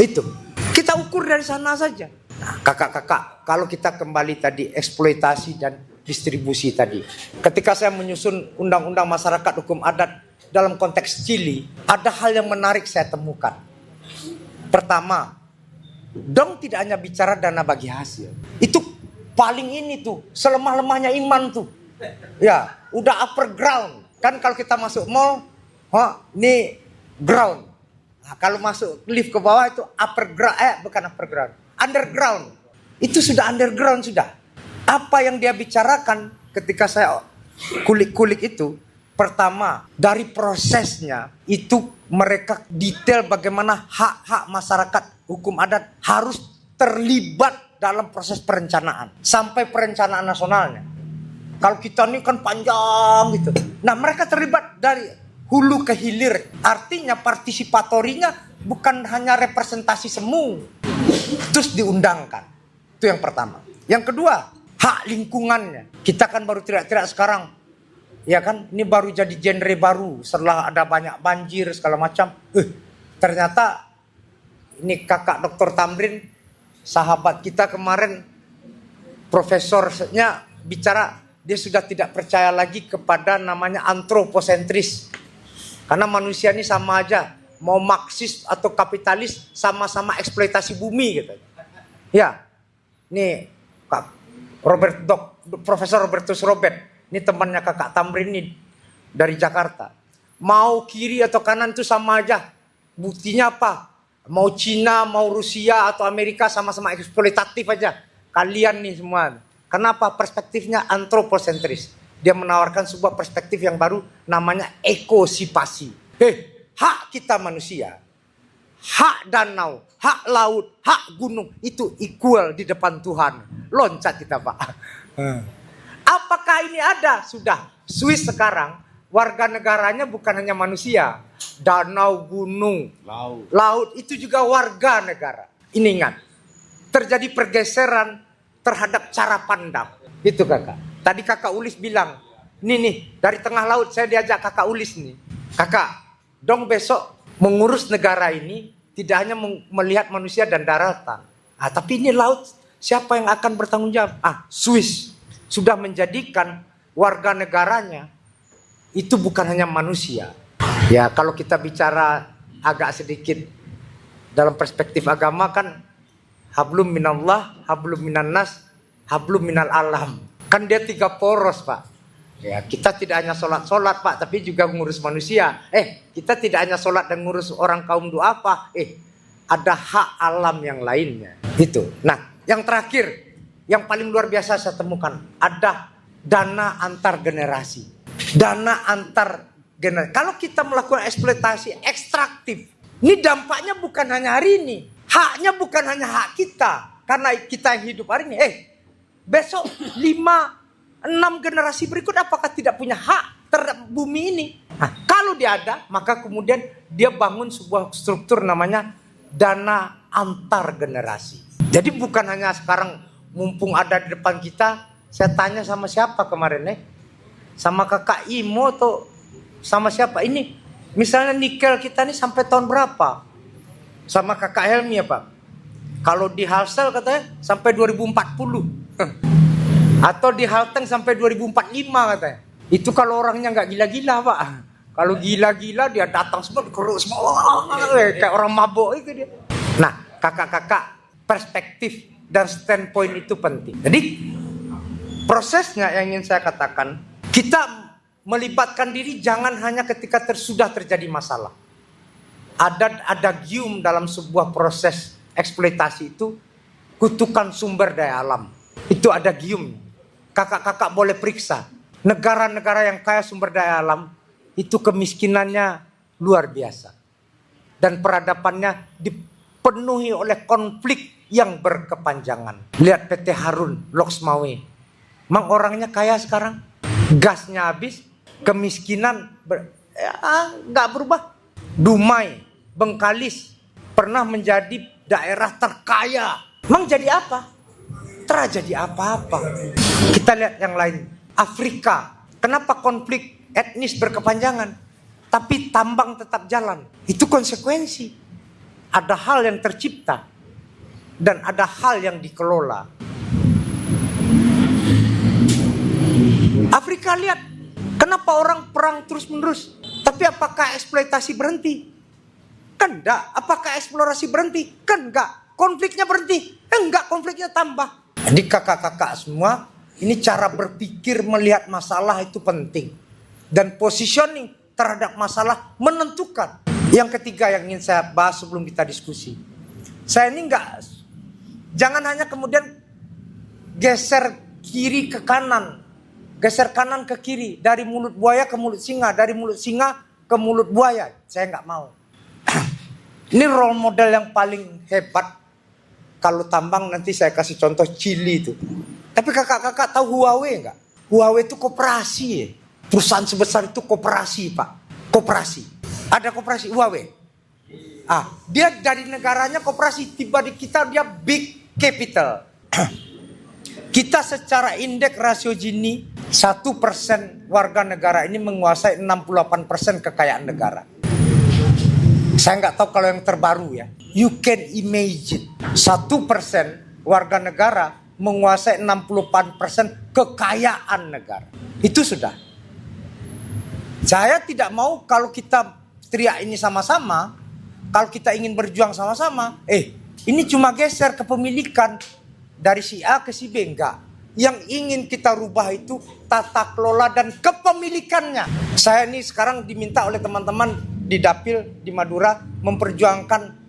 Itu kita ukur dari sana saja. Nah, kakak-kakak, kalau kita kembali tadi eksploitasi dan distribusi tadi. Ketika saya menyusun undang-undang masyarakat hukum adat dalam konteks Chili, ada hal yang menarik saya temukan. Pertama, dong tidak hanya bicara dana bagi hasil. Itu paling ini tuh, selemah-lemahnya iman tuh. Ya, udah upper ground. Kan kalau kita masuk mall, ini ground. Nah, kalau masuk lift ke bawah itu upper ground, bukan upper ground, underground. Itu sudah underground sudah. Apa yang dia bicarakan ketika saya kulik-kulik itu, pertama dari prosesnya itu mereka detail bagaimana hak-hak masyarakat hukum adat harus terlibat dalam proses perencanaan sampai perencanaan nasionalnya. Kalau kita ini kan panjang gitu. Nah mereka terlibat dari hulu ke hilir. Artinya partisipatorinya bukan hanya representasi semu. Terus diundangkan. Itu yang pertama. Yang kedua, hak lingkungannya. Kita kan baru teriak-teriak sekarang. Ya kan, ini baru jadi genre baru setelah ada banyak banjir segala macam. Ternyata ini kakak Dr. Tamrin, sahabat kita kemarin, profesornya bicara dia sudah tidak percaya lagi kepada namanya antroposentris. Karena manusia ini sama aja, mau Marxis atau kapitalis sama-sama eksploitasi bumi gitu. Ya, nih Profesor Robertus Robert. Ini temannya kakak Tamrin ini dari Jakarta. Mau kiri atau kanan itu sama aja. Buktinya apa? Mau Cina, mau Rusia atau Amerika sama-sama eksploitatif aja. Kalian nih semua. Kenapa? Perspektifnya antroposentris. Dia menawarkan sebuah perspektif yang baru namanya ekosipasi. Hak kita manusia, hak danau, hak laut, hak gunung itu equal di depan Tuhan. Loncat kita Pak. Apakah ini ada? Sudah. Swiss sekarang warga negaranya bukan hanya manusia. Danau, gunung, laut itu juga warga negara. Ini ingat. Terjadi pergeseran terhadap cara pandang. Itu kakak. Tadi kakak Ulis bilang. Nih dari tengah laut saya diajak kakak Ulis nih. Kakak, dong besok mengurus negara ini tidak hanya melihat manusia dan daratan. Tapi ini laut. Siapa yang akan bertanggung jawab? Swiss. Sudah menjadikan warga negaranya itu bukan hanya manusia. Ya kalau kita bicara agak sedikit dalam perspektif agama kan hablum minallah, hablum minannas, hablum minal alam. Kan dia 3 poros Pak. Ya kita tidak hanya sholat Pak, tapi juga ngurus manusia. Kita tidak hanya sholat dan ngurus orang kaum duafa. Ada hak alam yang lainnya. Itu. Nah yang terakhir. Yang paling luar biasa saya temukan, ada dana antar generasi. Dana antar generasi. Kalau kita melakukan eksploitasi ekstraktif, ini dampaknya bukan hanya hari ini. Haknya bukan hanya hak kita. Karena kita yang hidup hari ini. Besok 5-6 generasi berikut apakah tidak punya hak terhadap bumi ini? Kalau dia ada, maka kemudian dia bangun sebuah struktur namanya dana antar generasi. Jadi bukan hanya sekarang mumpung ada di depan kita, saya tanya sama siapa kemarin sama kakak Imo atau sama siapa ini, misalnya nikel kita ini sampai tahun berapa? Sama kakak Helmi ya Pak. Kalau di Halsel katanya sampai 2040 atau di Halteng sampai 2045 katanya. Itu kalau orangnya nggak gila-gila Pak. Kalau gila-gila dia datang semua dikeruk semua kayak orang mabok itu dia. Nah kakak-kakak, perspektif dan standpoint itu penting. Jadi prosesnya yang ingin saya katakan, kita melibatkan diri jangan hanya ketika sudah terjadi masalah. Ada adagium dalam sebuah proses eksploitasi itu, kutukan sumber daya alam. Itu adagium. Kakak-kakak boleh periksa. Negara-negara yang kaya sumber daya alam itu kemiskinannya luar biasa. Dan peradabannya dipenuhi oleh konflik yang berkepanjangan. Lihat PT Harun, Loksmawe. Mang orangnya kaya sekarang. Gasnya habis. Kemiskinan nggak berubah. Dumai, Bengkalis pernah menjadi daerah terkaya. Mang jadi apa? Tragedi apa-apa. Kita lihat yang lain. Afrika, kenapa konflik etnis berkepanjangan, tapi tambang tetap jalan? Itu konsekuensi. Ada hal yang tercipta dan ada hal yang dikelola. Afrika lihat, kenapa orang perang terus-menerus, tapi apakah eksploitasi berhenti? Kan enggak. Apakah eksplorasi berhenti? Kan enggak. Konfliknya berhenti? Enggak, konfliknya tambah. Jadi kakak-kakak semua, ini cara berpikir melihat masalah itu penting. Dan positioning terhadap masalah menentukan. Yang ketiga yang ingin saya bahas sebelum kita diskusi. Saya ini jangan hanya kemudian geser kiri ke kanan. Geser kanan ke kiri. Dari mulut buaya ke mulut singa. Dari mulut singa ke mulut buaya. Saya nggak mau. Ini role model yang paling hebat. Kalau tambang nanti saya kasih contoh Chili itu. Tapi kakak-kakak tahu Huawei nggak? Huawei itu koperasi ya. Perusahaan sebesar itu koperasi Pak. Koperasi. Ada koperasi Huawei. Dia dari negaranya koperasi. Tiba di kita dia big capital. Kita secara indeks rasio Gini 1% warga negara ini menguasai 68% kekayaan negara. Saya nggak tahu kalau yang terbaru ya. You can imagine 1% warga negara menguasai 64% kekayaan negara. Itu sudah. Saya tidak mau kalau kita teriak ini sama-sama, kalau kita ingin berjuang sama-sama, ini cuma geser kepemilikan dari si A ke si B, enggak. Yang ingin kita rubah itu tata kelola dan kepemilikannya. Saya ini sekarang diminta oleh teman-teman di Dapil di Madura memperjuangkan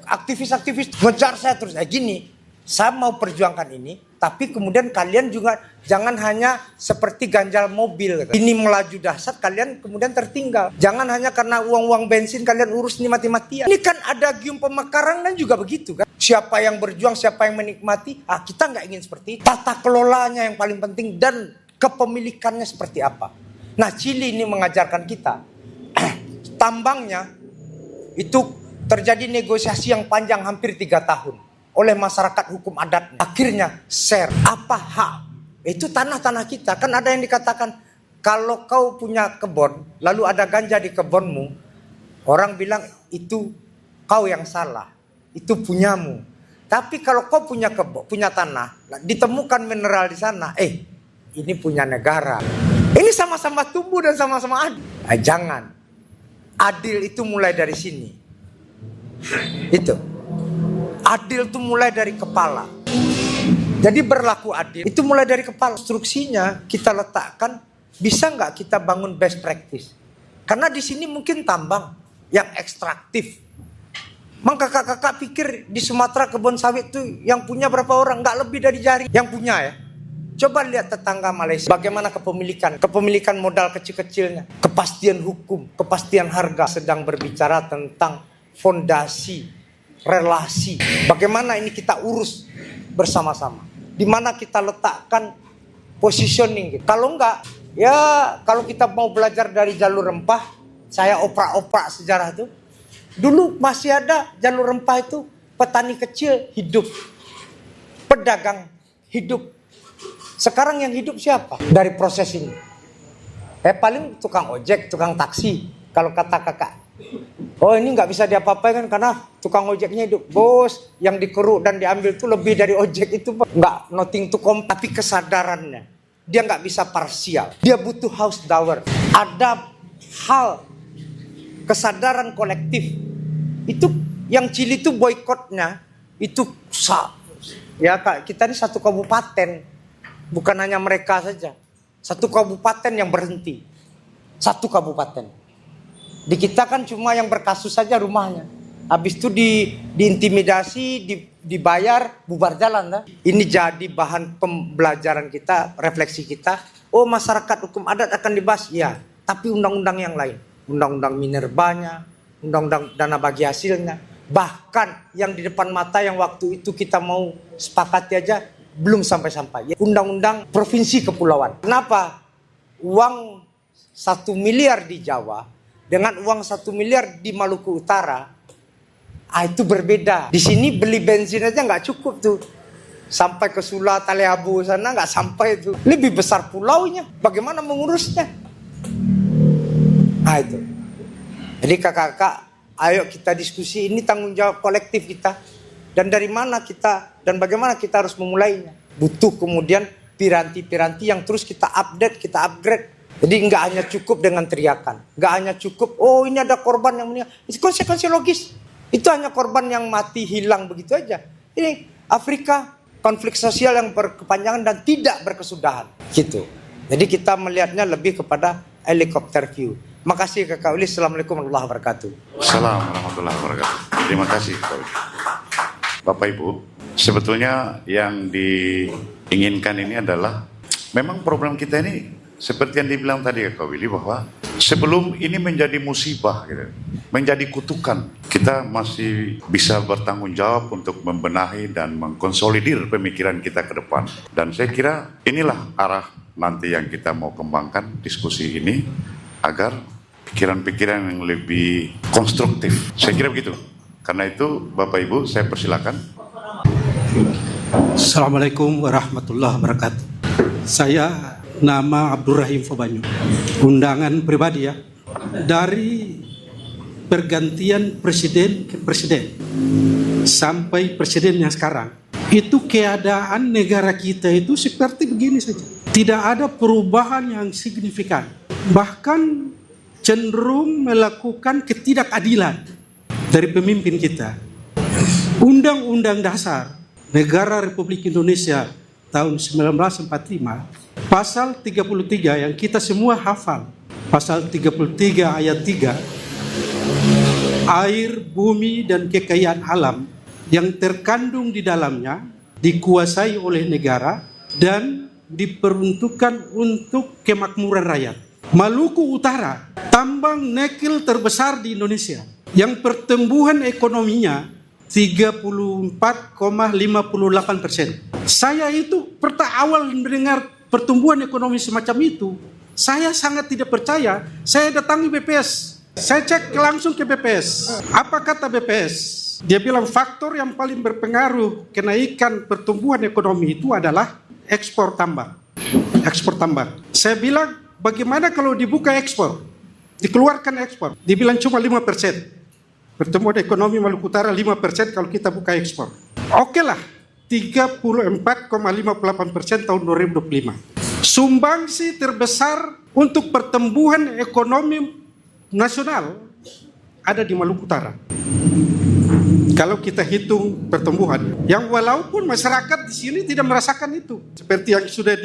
aktivis-aktivis ngejar saya terus. Gini, saya mau perjuangkan ini, tapi kemudian kalian juga jangan hanya seperti ganjal mobil. Ini melaju dahsyat, kalian kemudian tertinggal. Jangan hanya karena uang-uang bensin kalian urus ini mati-matian. Ini kan ada gium pemekaran dan juga begitu kan. Siapa yang berjuang, siapa yang menikmati. Kita nggak ingin seperti itu. Tata kelolanya yang paling penting dan kepemilikannya seperti apa. Nah, Chili ini mengajarkan kita. Tambangnya itu terjadi negosiasi yang panjang hampir 3 tahun. Oleh masyarakat hukum adat. Akhirnya share. Apa hak? Itu tanah-tanah kita. Kan ada yang dikatakan, kalau kau punya kebun, lalu ada ganja di kebunmu, orang bilang itu kau yang salah. Itu punyamu. Tapi kalau kau punya kebun, punya tanah, ditemukan mineral di sana, ini punya negara. Ini sama-sama tumbuh dan sama-sama adil. Jangan. Adil itu mulai dari sini. Itu. Adil itu mulai dari kepala. Jadi berlaku adil itu mulai dari kepala. Instruksinya kita letakkan, bisa nggak kita bangun best practice? Karena di sini mungkin tambang yang ekstraktif. Maka kakak-kakak pikir di Sumatera kebun sawit itu yang punya berapa orang? Nggak lebih dari jari yang punya ya. Coba lihat tetangga Malaysia, bagaimana kepemilikan modal kecil-kecilnya, kepastian hukum, kepastian harga. Sedang berbicara tentang fondasi, relasi, bagaimana ini kita urus bersama-sama, di mana kita letakkan positioning. Kalau enggak, ya kalau kita mau belajar dari jalur rempah, saya oprak-oprak sejarah itu, dulu masih ada jalur rempah itu, petani kecil hidup, pedagang hidup. Sekarang yang hidup siapa dari proses ini? Paling tukang ojek, tukang taksi. Kalau kata kakak, ini nggak bisa diapa-apain kan karena tukang ojeknya hidup. Bos, yang dikeruk dan diambil itu lebih dari ojek itu, nggak nothing to compare. Tapi kesadarannya, dia nggak bisa parsial. Dia butuh house dower. Ada hal kesadaran kolektif. Itu yang Chili itu boikotnya itu ya kak, kita ini satu kabupaten. Bukan hanya mereka saja. Satu kabupaten yang berhenti. Satu kabupaten. Di kita kan cuma yang berkasus saja rumahnya. Habis itu diintimidasi, dibayar, bubar jalan. Dah. Ini jadi bahan pembelajaran kita, refleksi kita. Oh, masyarakat hukum adat akan dibahas. Ya, tapi undang-undang yang lain. Undang-undang minerbanya, undang-undang dana bagi hasilnya. Bahkan yang di depan mata yang waktu itu kita mau sepakati aja, belum sampai-sampai. Undang-undang provinsi kepulauan. Kenapa? Uang 1 miliar di Jawa dengan uang 1 miliar di Maluku Utara, itu berbeda. Di sini beli bensin aja nggak cukup tuh. Sampai ke Sula Taleabu sana nggak sampai itu. Lebih besar pulaunya. Bagaimana mengurusnya? Nah itu. Jadi kakak-kakak, ayo kita diskusi. Ini tanggung jawab kolektif kita. Dan dari mana kita dan bagaimana kita harus memulainya. Butuh kemudian piranti-piranti yang terus kita update, kita upgrade. Jadi nggak hanya cukup dengan teriakan. Nggak hanya cukup, oh ini ada korban yang meninggal. Itu konsekuensi logis. Itu hanya korban yang mati, hilang begitu aja. Ini Afrika, konflik sosial yang berkepanjangan dan tidak berkesudahan. Gitu. Jadi kita melihatnya lebih kepada helikopter view. Makasih Kakak Uli. Assalamualaikum warahmatullahi wabarakatuh. Assalamualaikum warahmatullahi wabarakatuh. Terima kasih Kak Uli. Bapak Ibu, sebetulnya yang diinginkan ini adalah memang problem kita ini seperti yang dibilang tadi Kak Willy, bahwa sebelum ini menjadi musibah gitu, menjadi kutukan, kita masih bisa bertanggung jawab untuk membenahi dan mengkonsolidir pemikiran kita ke depan. Dan saya kira inilah arah nanti yang kita mau kembangkan diskusi ini agar pikiran-pikiran yang lebih konstruktif. Saya kira begitu. Karena itu Bapak Ibu saya persilakan. Assalamualaikum warahmatullahi wabarakatuh. Saya nama Abdurrahim Fobanyu. Undangan pribadi ya. Dari pergantian presiden ke presiden sampai presiden yang sekarang, itu keadaan negara kita itu seperti begini saja. Tidak ada perubahan yang signifikan. Bahkan cenderung melakukan ketidakadilan dari pemimpin kita. Undang-Undang Dasar Negara Republik Indonesia tahun 1945, pasal 33 yang kita semua hafal, pasal 33 ayat 3, air, bumi, dan kekayaan alam yang terkandung di dalamnya dikuasai oleh negara dan diperuntukkan untuk kemakmuran rakyat. Maluku Utara, tambang nikel terbesar di Indonesia, yang pertumbuhan ekonominya 34,58%. Saya itu awal mendengar pertumbuhan ekonomi semacam itu, saya sangat tidak percaya. Saya datangi BPS, saya cek langsung ke BPS. Apa kata BPS? Dia bilang faktor yang paling berpengaruh kenaikan pertumbuhan ekonomi itu adalah ekspor tambang. Ekspor tambang. Saya bilang, bagaimana kalau dibuka ekspor? Dikeluarkan ekspor. Dibilang cuma 5%. Pertumbuhan ekonomi Maluku Utara 5% kalau kita buka ekspor. Oke lah, 34,58% tahun 2025. Sumbangsi terbesar untuk pertumbuhan ekonomi nasional ada di Maluku Utara. Kalau kita hitung pertumbuhan, yang walaupun masyarakat di sini tidak merasakan itu, seperti yang sudah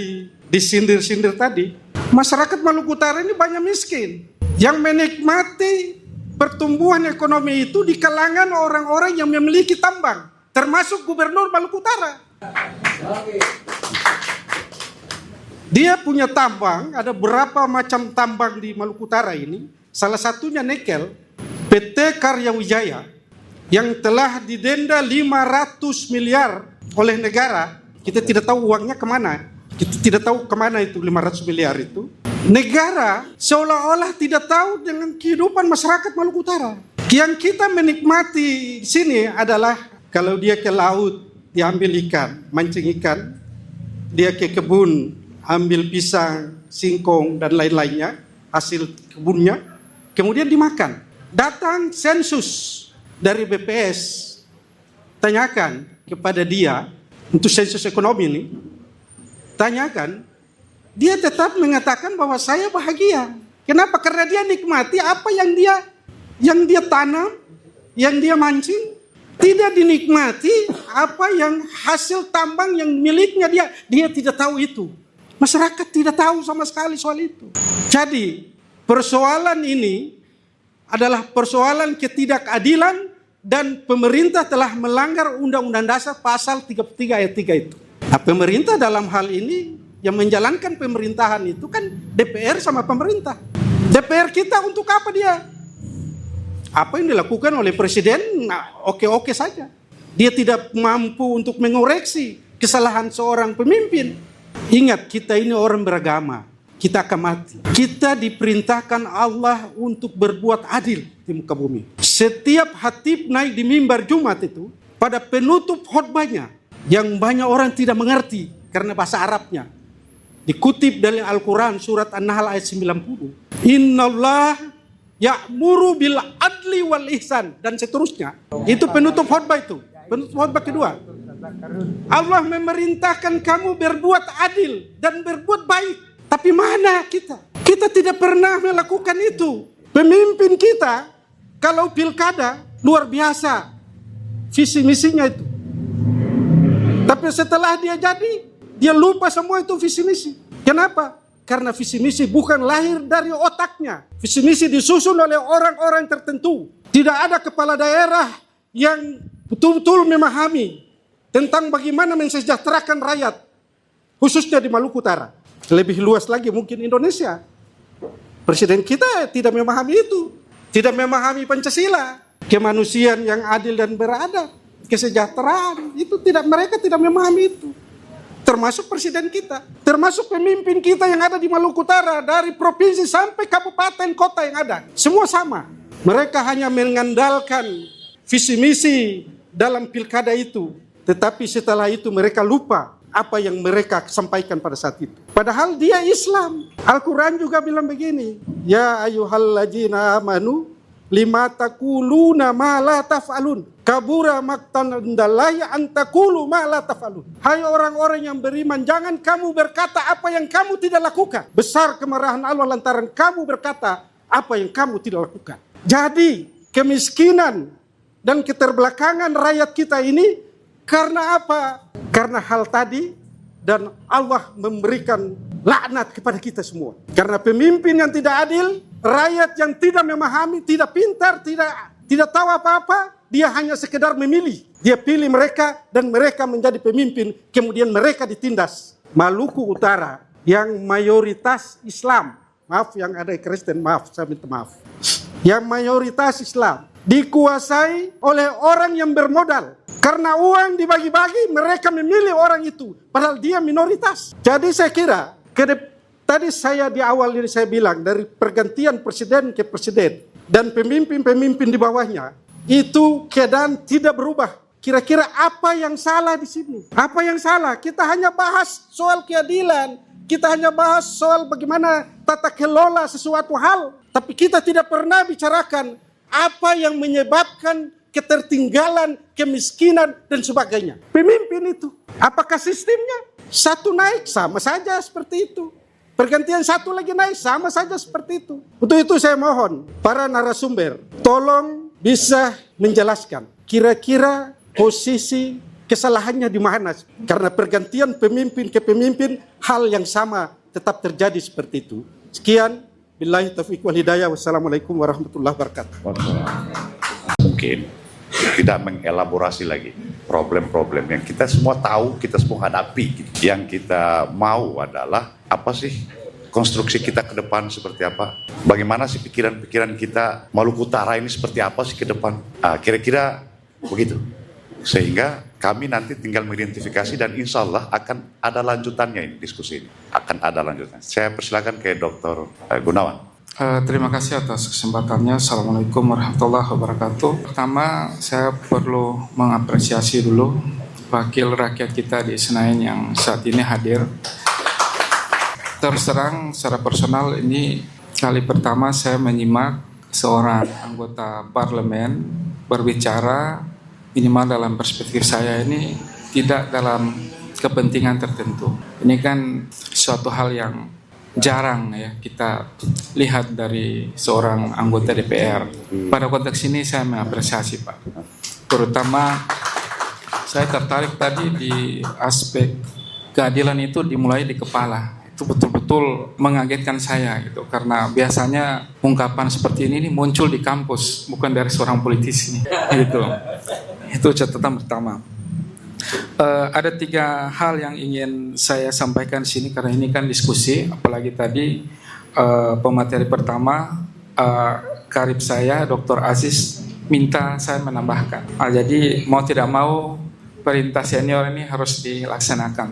disindir-sindir tadi, masyarakat Maluku Utara ini banyak miskin. Yang menikmati pertumbuhan ekonomi itu di kalangan orang-orang yang memiliki tambang, termasuk Gubernur Maluku Utara. Dia punya tambang, ada berapa macam tambang di Maluku Utara ini. Salah satunya nikel. PT Karya Wijaya yang telah didenda 500 miliar oleh negara. Kita tidak tahu uangnya kemana. Kita tidak tahu kemana itu 500 miliar itu. Negara seolah-olah tidak tahu dengan kehidupan masyarakat Maluku Utara. Yang kita menikmati di sini adalah kalau dia ke laut, diambil ikan, mancing ikan. Dia ke kebun, ambil pisang, singkong, dan lain-lainnya, hasil kebunnya. Kemudian dimakan. Datang sensus dari BPS, tanyakan kepada dia, untuk sensus ekonomi ini, tanyakan, dia tetap mengatakan bahwa saya bahagia. Kenapa? Karena dia nikmati apa yang dia tanam, yang dia mancing. Tidak dinikmati apa yang hasil tambang yang miliknya dia tidak tahu itu. Masyarakat tidak tahu sama sekali soal itu. Jadi persoalan ini adalah persoalan ketidakadilan dan pemerintah telah melanggar Undang-Undang Dasar pasal 33 ayat 3 itu. Nah, pemerintah dalam hal ini yang menjalankan pemerintahan itu kan DPR sama pemerintah. DPR kita untuk apa dia? Apa yang dilakukan oleh presiden, nah, oke-oke saja. Dia tidak mampu untuk mengoreksi kesalahan seorang pemimpin. Ingat, kita ini orang beragama. Kita akan mati. Kita diperintahkan Allah untuk berbuat adil di muka bumi. Setiap khatib naik di mimbar Jumat itu, pada penutup khutbahnya, yang banyak orang tidak mengerti karena bahasa Arabnya. Dikutip dari Al-Quran surat An-Nahl ayat 90. Innallah ya'muru bil adli wal ihsan dan seterusnya. Itu penutup khutbah itu. Penutup khutbah kedua. Allah memerintahkan kamu berbuat adil dan berbuat baik. Tapi mana kita? Kita tidak pernah melakukan itu. Pemimpin kita kalau pilkada luar biasa visi misinya itu. Tapi setelah dia jadi, dia lupa semua itu visi misi. Kenapa? Karena visi misi bukan lahir dari otaknya. Visi misi disusun oleh orang-orang tertentu. Tidak ada kepala daerah yang betul-betul memahami tentang bagaimana mensejahterakan rakyat, khususnya di Maluku Utara. Lebih luas lagi mungkin Indonesia. Presiden kita tidak memahami itu. Tidak memahami Pancasila, kemanusiaan yang adil dan beradab, kesejahteraan. Mereka tidak memahami itu. Termasuk presiden kita, termasuk pemimpin kita yang ada di Maluku Utara, dari provinsi sampai kabupaten kota yang ada. Semua sama. Mereka hanya mengandalkan visi misi dalam pilkada itu. Tetapi setelah itu mereka lupa apa yang mereka sampaikan pada saat itu. Padahal dia Islam. Al-Quran juga bilang begini. Ya ayyuhalladzina amanu lima taquluna ma la taf'alun. Kabura maqtan indallahi an taqulu ma la taf'alun. Hai orang-orang yang beriman, jangan kamu berkata apa yang kamu tidak lakukan. Besar kemarahan Allah lantaran kamu berkata apa yang kamu tidak lakukan. Jadi kemiskinan dan keterbelakangan rakyat kita ini karena apa? Karena hal tadi, dan Allah memberikan laknat kepada kita semua. Karena pemimpin yang tidak adil, rakyat yang tidak memahami, tidak pintar, tidak tahu apa-apa, dia hanya sekedar memilih. Dia pilih mereka dan mereka menjadi pemimpin, kemudian mereka ditindas. Maluku Utara yang mayoritas Islam, maaf yang ada Kristen, maaf, saya minta maaf. Yang mayoritas Islam dikuasai oleh orang yang bermodal. Karena uang dibagi-bagi, mereka memilih orang itu. Padahal dia minoritas. Jadi saya kira, tadi saya di awal ini saya bilang, dari pergantian presiden ke presiden, dan pemimpin-pemimpin di bawahnya, itu keadaan tidak berubah. Kira-kira apa yang salah di sini? Apa yang salah? Kita hanya bahas soal keadilan. Kita hanya bahas soal bagaimana tata kelola sesuatu hal. Tapi kita tidak pernah bicarakan apa yang menyebabkan ketertinggalan, kemiskinan, dan sebagainya. Pemimpin itu. Apakah sistemnya? Satu naik, sama saja seperti itu. Pergantian satu lagi naik, sama saja seperti itu. Untuk itu saya mohon, para narasumber, tolong bisa menjelaskan. Kira-kira posisi kesalahannya di mana? Karena pergantian pemimpin ke pemimpin, hal yang sama tetap terjadi seperti itu. Sekian, billahi taufiq wal hidayah. Wassalamualaikum warahmatullahi wabarakatuh. Mungkin tidak mengelaborasi lagi problem-problem yang kita semua tahu, kita semua hadapi. Yang kita mau adalah apa sih konstruksi kita ke depan seperti apa? Bagaimana sih pikiran-pikiran kita Maluku Utara ini seperti apa sih ke depan? Kira-kira begitu. Sehingga kami nanti tinggal mengidentifikasi dan insya Allah akan ada lanjutannya ini diskusi ini. Akan ada lanjutannya. Saya persilakan ke Dr. Gunawan. Terima kasih atas kesempatannya. Assalamualaikum warahmatullahi wabarakatuh. Pertama, saya perlu mengapresiasi dulu wakil rakyat kita di Senayan yang saat ini hadir. Terus terang, secara personal ini kali pertama saya menyimak seorang anggota parlemen berbicara minimal dalam perspektif saya ini tidak dalam kepentingan tertentu. Ini kan suatu hal yang jarang ya kita lihat dari seorang anggota DPR. Pada konteks ini saya mengapresiasi Pak. Terutama saya tertarik tadi di aspek keadilan itu dimulai di kepala. Itu betul-betul mengagetkan saya gitu. Karena biasanya ungkapan seperti ini muncul di kampus, bukan dari seorang politisi gitu. Itu catatan pertama. Ada 3 hal yang ingin saya sampaikan di sini karena ini kan diskusi, apalagi tadi pemateri pertama karib saya Dr. Aziz minta saya menambahkan. Jadi mau tidak mau perintah senior ini harus dilaksanakan.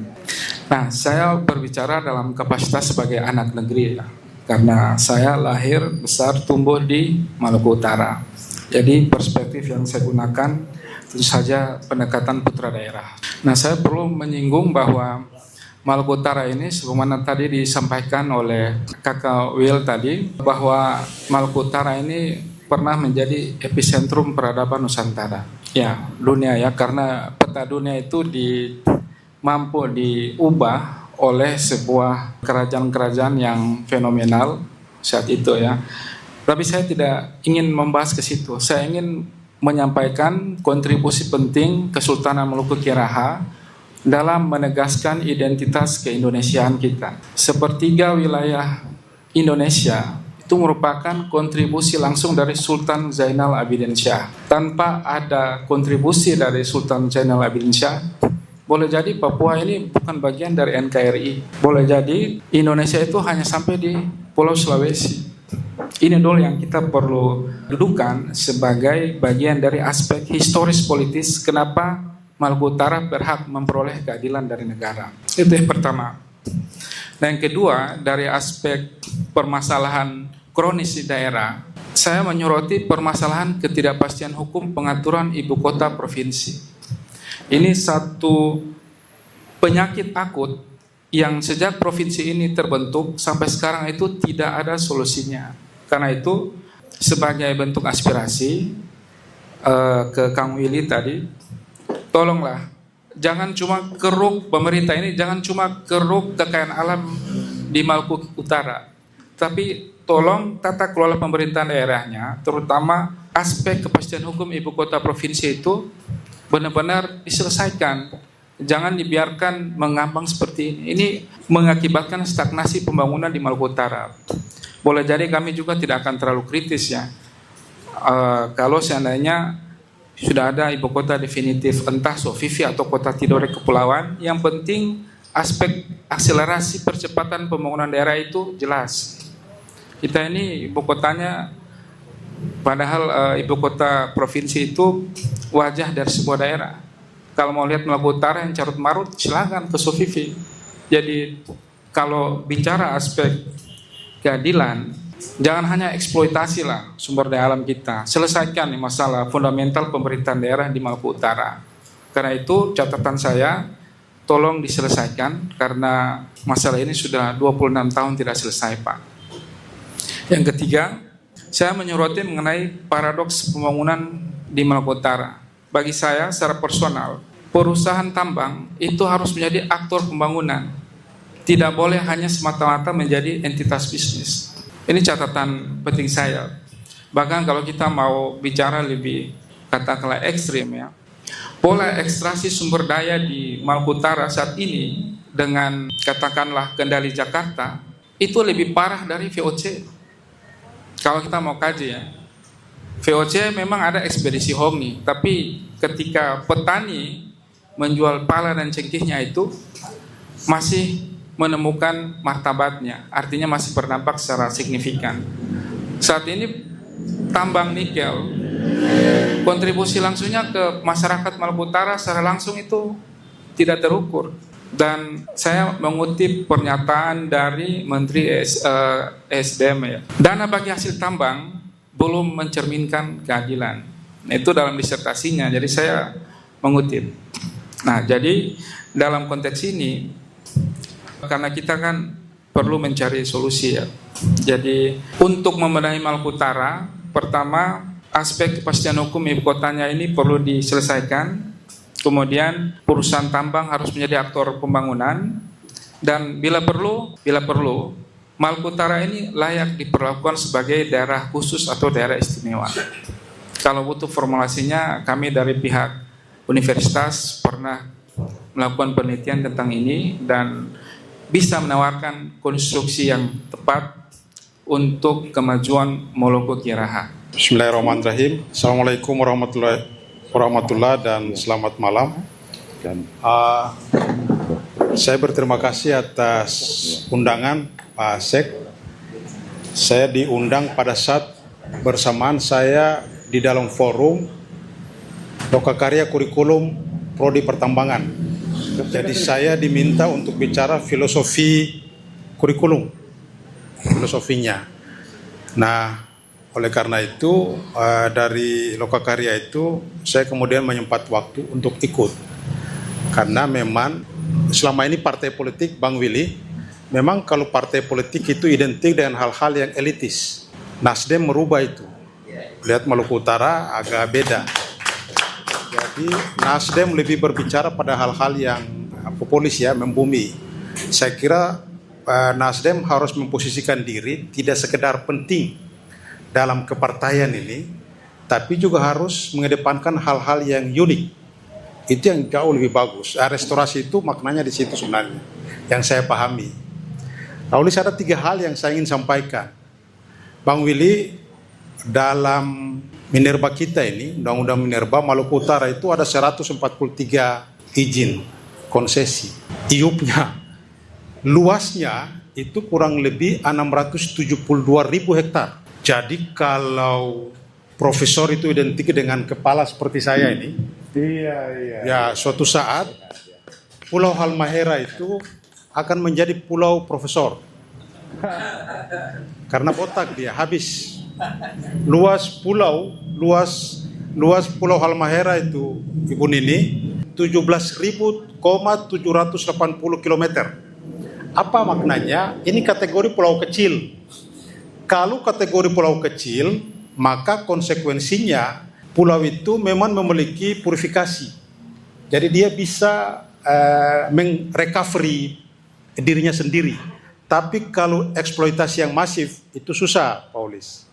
Nah, saya berbicara dalam kapasitas sebagai anak negeri ya, karena saya lahir besar tumbuh di Maluku Utara. Jadi perspektif yang saya gunakan tentu saja pendekatan putra daerah. Nah, saya perlu menyinggung bahwa Maluku Utara ini sebagaimana tadi disampaikan oleh Kakak Will tadi, bahwa Maluku Utara ini pernah menjadi epicentrum peradaban Nusantara. Ya, dunia ya, karena peta dunia itu mampu diubah oleh sebuah kerajaan-kerajaan yang fenomenal saat itu ya. Tapi saya tidak ingin membahas ke situ. Saya ingin menyampaikan kontribusi penting Kesultanan Maluku Kiraha dalam menegaskan identitas keindonesiaan kita. Sepertiga wilayah Indonesia itu merupakan kontribusi langsung dari Sultan Zainal Abidin Shah. Tanpa ada kontribusi dari Sultan Zainal Abidin Shah, boleh jadi Papua ini bukan bagian dari NKRI. Boleh jadi Indonesia itu hanya sampai di Pulau Sulawesi. Ini dulu yang kita perlu dudukan sebagai bagian dari aspek historis politis kenapa Maluku Utara berhak memperoleh keadilan dari negara. Itu yang pertama. Dan yang kedua, dari aspek permasalahan kronis di daerah, saya menyoroti permasalahan ketidakpastian hukum pengaturan ibu kota provinsi. Ini satu penyakit akut yang sejak provinsi ini terbentuk sampai sekarang itu tidak ada solusinya. Karena itu sebagai bentuk aspirasi ke Kang Willy tadi, tolonglah jangan cuma keruk pemerintah ini, jangan cuma keruk kekayaan alam di Maluku Utara, tapi tolong tata kelola pemerintahan daerahnya, terutama aspek kepastian hukum ibu kota provinsi itu benar-benar diselesaikan. Jangan dibiarkan mengambang seperti ini. Ini mengakibatkan stagnasi pembangunan di Maluku Utara. Boleh jadi kami juga tidak akan terlalu kritis ya. Kalau seandainya sudah ada ibu kota definitif, entah Sofifi atau kota Tidore Kepulauan, yang penting aspek akselerasi percepatan pembangunan daerah itu jelas. Kita ini ibu kotanya, padahal ibu kota provinsi itu wajah dari sebuah daerah. Kalau mau lihat Maluku Utara yang carut marut, silakan ke Sofifi. Jadi kalau bicara aspek keadilan, jangan hanya eksploitasi lah sumber daya alam kita. Selesaikan nih masalah fundamental pemerintahan daerah di Maluku Utara. Karena itu catatan saya, tolong diselesaikan karena masalah ini sudah 26 tahun tidak selesai, Pak. Yang ketiga, saya menyoroti mengenai paradoks pembangunan di Maluku Utara. Bagi saya secara personal, perusahaan tambang itu harus menjadi aktor pembangunan. Tidak boleh hanya semata-mata menjadi entitas bisnis. Ini catatan penting saya. Bahkan kalau kita mau bicara lebih katakanlah ekstrim ya, pola ekstraksi sumber daya di Maluku Utara saat ini dengan katakanlah kendali Jakarta itu lebih parah dari VOC. Kalau kita mau kaji ya, VOC memang ada ekspedisi hongi, tapi ketika petani menjual pala dan cengkihnya itu masih menemukan martabatnya, artinya masih berdampak secara signifikan. Saat ini tambang nikel, kontribusi langsungnya ke masyarakat Maluku Utara secara langsung itu tidak terukur. Dan saya mengutip pernyataan dari Menteri SDM ya, dana bagi hasil tambang belum mencerminkan keadilan. Nah, itu dalam disertasinya, jadi saya mengutip. Nah, jadi dalam konteks ini, karena kita kan perlu mencari solusi ya. Jadi untuk membenahi Maluku Utara, pertama aspek kepastian hukum ibu kotanya ini perlu diselesaikan. Kemudian perusahaan tambang harus menjadi aktor pembangunan. Dan bila perlu Maluku Utara ini layak diperlakukan sebagai daerah khusus atau daerah istimewa. Kalau butuh formulasinya, kami dari pihak universitas pernah melakukan penelitian tentang ini dan bisa menawarkan konstruksi yang tepat untuk kemajuan Maluku Kiraha. Bismillahirrahmanirrahim. Assalamualaikum warahmatullahi dan selamat malam. Saya berterima kasih atas undangan Pak Sek. Saya diundang pada saat bersamaan saya di dalam forum Lokakarya Kurikulum Prodi Pertambangan. Jadi saya diminta untuk bicara filosofi kurikulum, filosofinya. Nah, Oleh karena itu dari Lokakarya itu saya kemudian menyempat waktu untuk ikut. Karena memang selama ini partai politik Bang Willy, memang kalau partai politik itu identik dengan hal-hal yang elitis. Nasdem merubah itu. Lihat Maluku Utara agak beda. Jadi Nasdem lebih berbicara pada hal-hal yang populis ya, membumi. Saya kira Nasdem harus memposisikan diri tidak sekedar penting dalam kepartaian ini, tapi juga harus mengedepankan hal-hal yang unik. Itu yang jauh lebih bagus. Restorasi itu maknanya di situ sebenarnya, yang saya pahami. Lalu ada 3 hal yang saya ingin sampaikan. Bang Willy, dalam Minerba kita ini, Undang-Undang Minerba, Maluku Utara itu ada 143 izin konsesi. IUP-nya, luasnya itu kurang lebih 672.000 hektar. Jadi kalau profesor itu identik dengan kepala seperti saya ini, ya suatu saat Pulau Halmahera itu akan menjadi pulau profesor. Karena botak dia, habis. Luas Pulau Halmahera itu, Ibu Nini, 17.780 km. Apa maknanya? Ini kategori pulau kecil. Kalau kategori pulau kecil, maka konsekuensinya pulau itu memang memiliki purifikasi. Jadi dia bisa recovery dirinya sendiri. Tapi kalau eksploitasi yang masif itu susah, Paulis.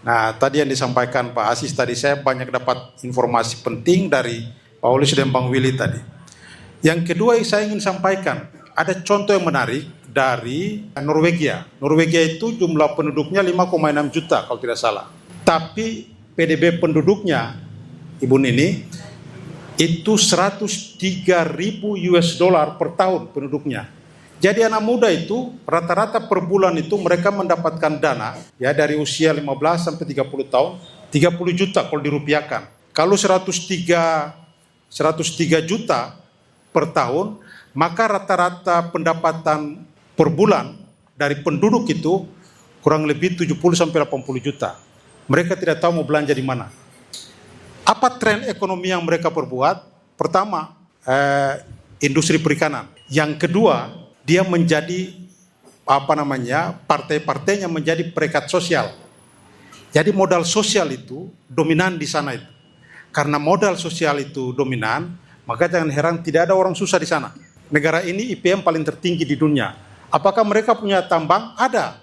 Nah, tadi yang disampaikan Pak Asis tadi, saya banyak dapat informasi penting dari Paulis dan Bang Willy tadi. Yang kedua yang saya ingin sampaikan, ada contoh yang menarik dari Norwegia. Norwegia itu jumlah penduduknya 5,6 juta kalau tidak salah. Tapi PDB penduduknya, Ibu Nini, itu 103.000 US dollar per tahun penduduknya. Jadi anak muda itu rata-rata per bulan itu mereka mendapatkan dana ya dari usia 15 sampai 30 tahun 30 juta kalau dirupiahkan. Kalau 103 juta per tahun, maka rata-rata pendapatan per bulan dari penduduk itu kurang lebih 70 sampai 80 juta. Mereka tidak tahu mau belanja di mana. Apa tren ekonomi yang mereka perbuat? Pertama, industri perikanan. Yang kedua, dia menjadi partai-partainya menjadi perekat sosial. Jadi modal sosial itu dominan di sana itu. Karena modal sosial itu dominan, maka jangan heran tidak ada orang susah di sana. Negara ini IPM paling tertinggi di dunia. Apakah mereka punya tambang? Ada.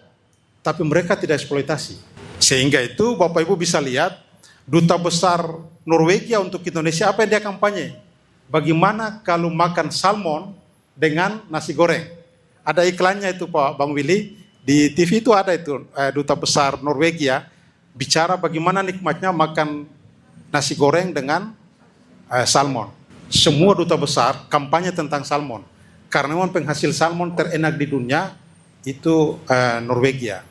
Tapi mereka tidak eksploitasi. Sehingga itu Bapak Ibu bisa lihat Duta Besar Norwegia untuk Indonesia apa yang dia kampanye? Bagaimana kalau makan salmon dengan nasi goreng. Ada iklannya itu Pak Bang Willy, di TV itu ada itu Duta Besar Norwegia bicara bagaimana nikmatnya makan nasi goreng dengan salmon. Semua duta besar kampanye tentang salmon. Karena memang penghasil salmon terenak di dunia itu Norwegia.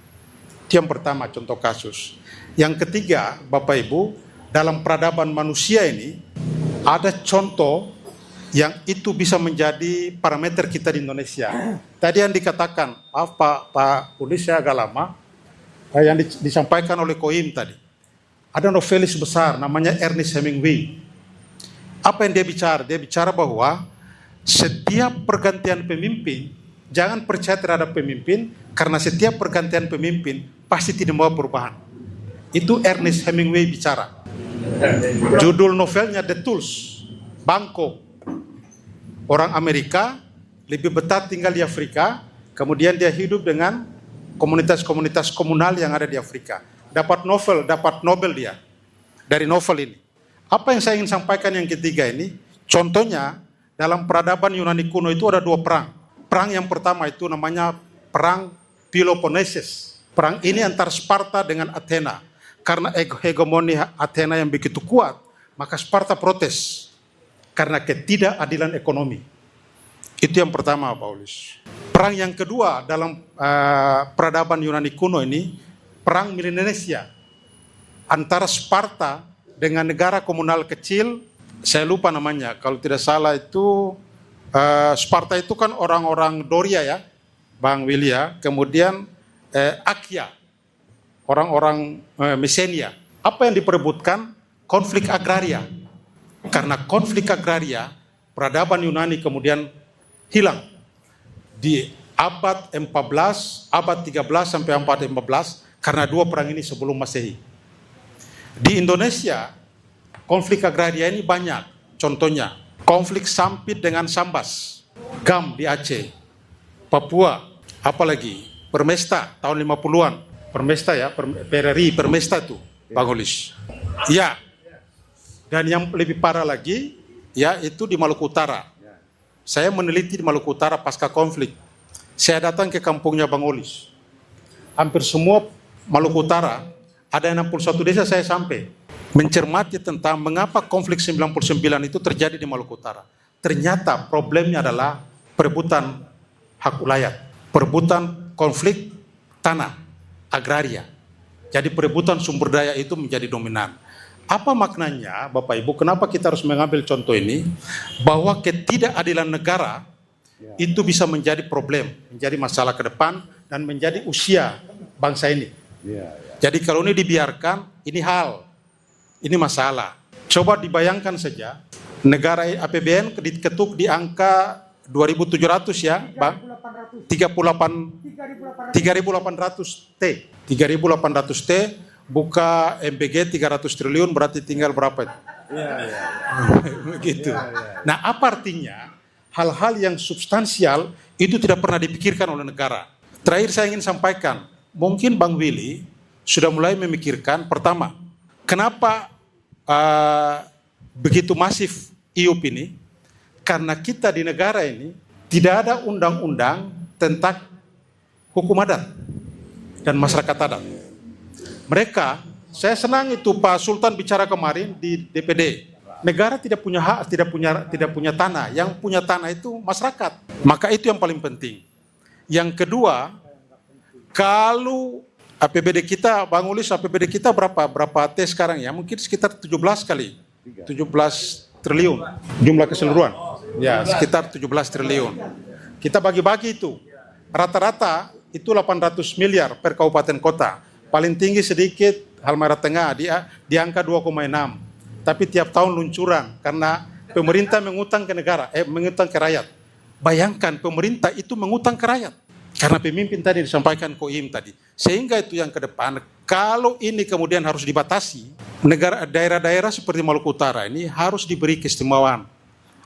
Itu yang pertama contoh kasus. Yang ketiga, Bapak Ibu, dalam peradaban manusia ini ada contoh yang itu bisa menjadi parameter kita di Indonesia. Tadi yang dikatakan, maaf Pak Ulis, saya agak lama, yang disampaikan oleh Koim tadi. Ada novelis besar namanya Ernest Hemingway. Apa yang dia bicara? Dia bicara bahwa setiap pergantian pemimpin, jangan percaya terhadap pemimpin, karena setiap pergantian pemimpin pasti tidak membawa perubahan. Itu Ernest Hemingway bicara. Judul novelnya The Tools, Bangkok. Orang Amerika lebih betah tinggal di Afrika, kemudian dia hidup dengan komunitas-komunitas komunal yang ada di Afrika. Dapat Nobel dia dari novel ini. Apa yang saya ingin sampaikan yang ketiga ini, contohnya dalam peradaban Yunani kuno itu ada 2 perang. Perang yang pertama itu namanya Perang Peloponnesus. Perang ini antara Sparta dengan Athena. Karena hegemoni Athena yang begitu kuat, maka Sparta protes karena ketidakadilan ekonomi. Itu yang pertama, Paulus. Perang yang kedua dalam peradaban Yunani kuno ini, Perang Melanesia antara Sparta dengan negara komunal kecil, saya lupa namanya, kalau tidak salah itu Sparta itu kan orang-orang Doria ya, Bang Willy ya, kemudian Akia, orang-orang Mesenia. Apa yang diperebutkan? Konflik agraria. Karena konflik agraria, peradaban Yunani kemudian hilang. Di abad 14, abad 13 sampai abad 14, karena dua perang ini sebelum Masehi. Di Indonesia, konflik agraria ini banyak. Contohnya, konflik Sampit dengan Sambas, GAM di Aceh, Papua, apalagi Permesta tahun 50-an. Permesta ya, PRRI, Permesta itu, Bang Holis. Ya, dan yang lebih parah lagi, ya itu di Maluku Utara. Saya meneliti di Maluku Utara pasca konflik. Saya datang ke kampungnya Bang Holis. Hampir semua Maluku Utara, ada 61 desa saya sampai. Mencermati tentang mengapa konflik 99 itu terjadi di Maluku Utara. Ternyata problemnya adalah perebutan hak ulayat. Perebutan konflik tanah, agraria. Jadi perebutan sumber daya itu menjadi dominan. Apa maknanya Bapak Ibu, kenapa kita harus mengambil contoh ini? Bahwa ketidakadilan negara itu bisa menjadi problem, menjadi masalah ke depan dan menjadi usia bangsa ini. Jadi kalau ini dibiarkan, ini masalah. Coba dibayangkan saja, negara APBN diketuk di angka 2.700 ya, Bang. 3.800 T. 3.800 T, buka MBG 300 triliun berarti tinggal berapa itu? Begitu. Nah, apa artinya? Hal-hal yang substansial itu tidak pernah dipikirkan oleh negara. Terakhir saya ingin sampaikan, mungkin Bang Willy sudah mulai memikirkan, pertama, kenapa begitu masif IUP ini? Karena kita di negara ini tidak ada undang-undang tentang hukum adat dan masyarakat adat. Mereka, saya senang itu Pak Sultan bicara kemarin di DPD. Negara tidak punya hak, tidak punya tanah. Yang punya tanah itu masyarakat. Maka itu yang paling penting. Yang kedua, kalau APBD kita, Bang Ulis, APBD kita berapa T sekarang ya? Mungkin sekitar 17 kali. 17 triliun jumlah keseluruhan. Ya, sekitar 17 triliun. Kita bagi-bagi itu. Rata-rata itu 800 miliar per kabupaten kota. Paling tinggi sedikit Halmahera Tengah di angka 2,6. Tapi tiap tahun luncuran karena pemerintah mengutang ke negara, mengutang ke rakyat. Bayangkan pemerintah itu mengutang ke rakyat. Karena pemimpin tadi disampaikan Koim tadi. Sehingga itu yang ke depan, kalau ini kemudian harus dibatasi, daerah-daerah seperti Maluku Utara ini harus diberi keistimewaan.